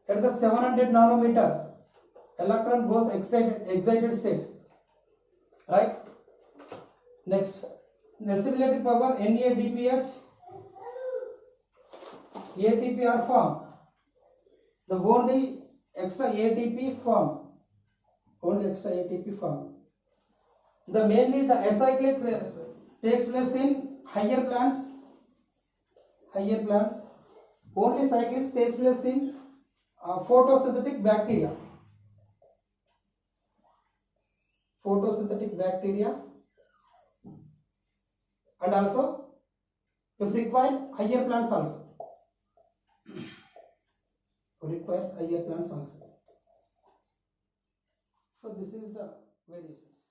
At the 700 nanometer electron goes excited state. Right? Next, assimilated power NADPH, ATP are formed. The only extra ATP formed. The mainly the acyclic takes place in higher plants. Only cyclics takes place in photosynthetic bacteria. And also if required higher plants also. requires higher plants function. So this is the variations.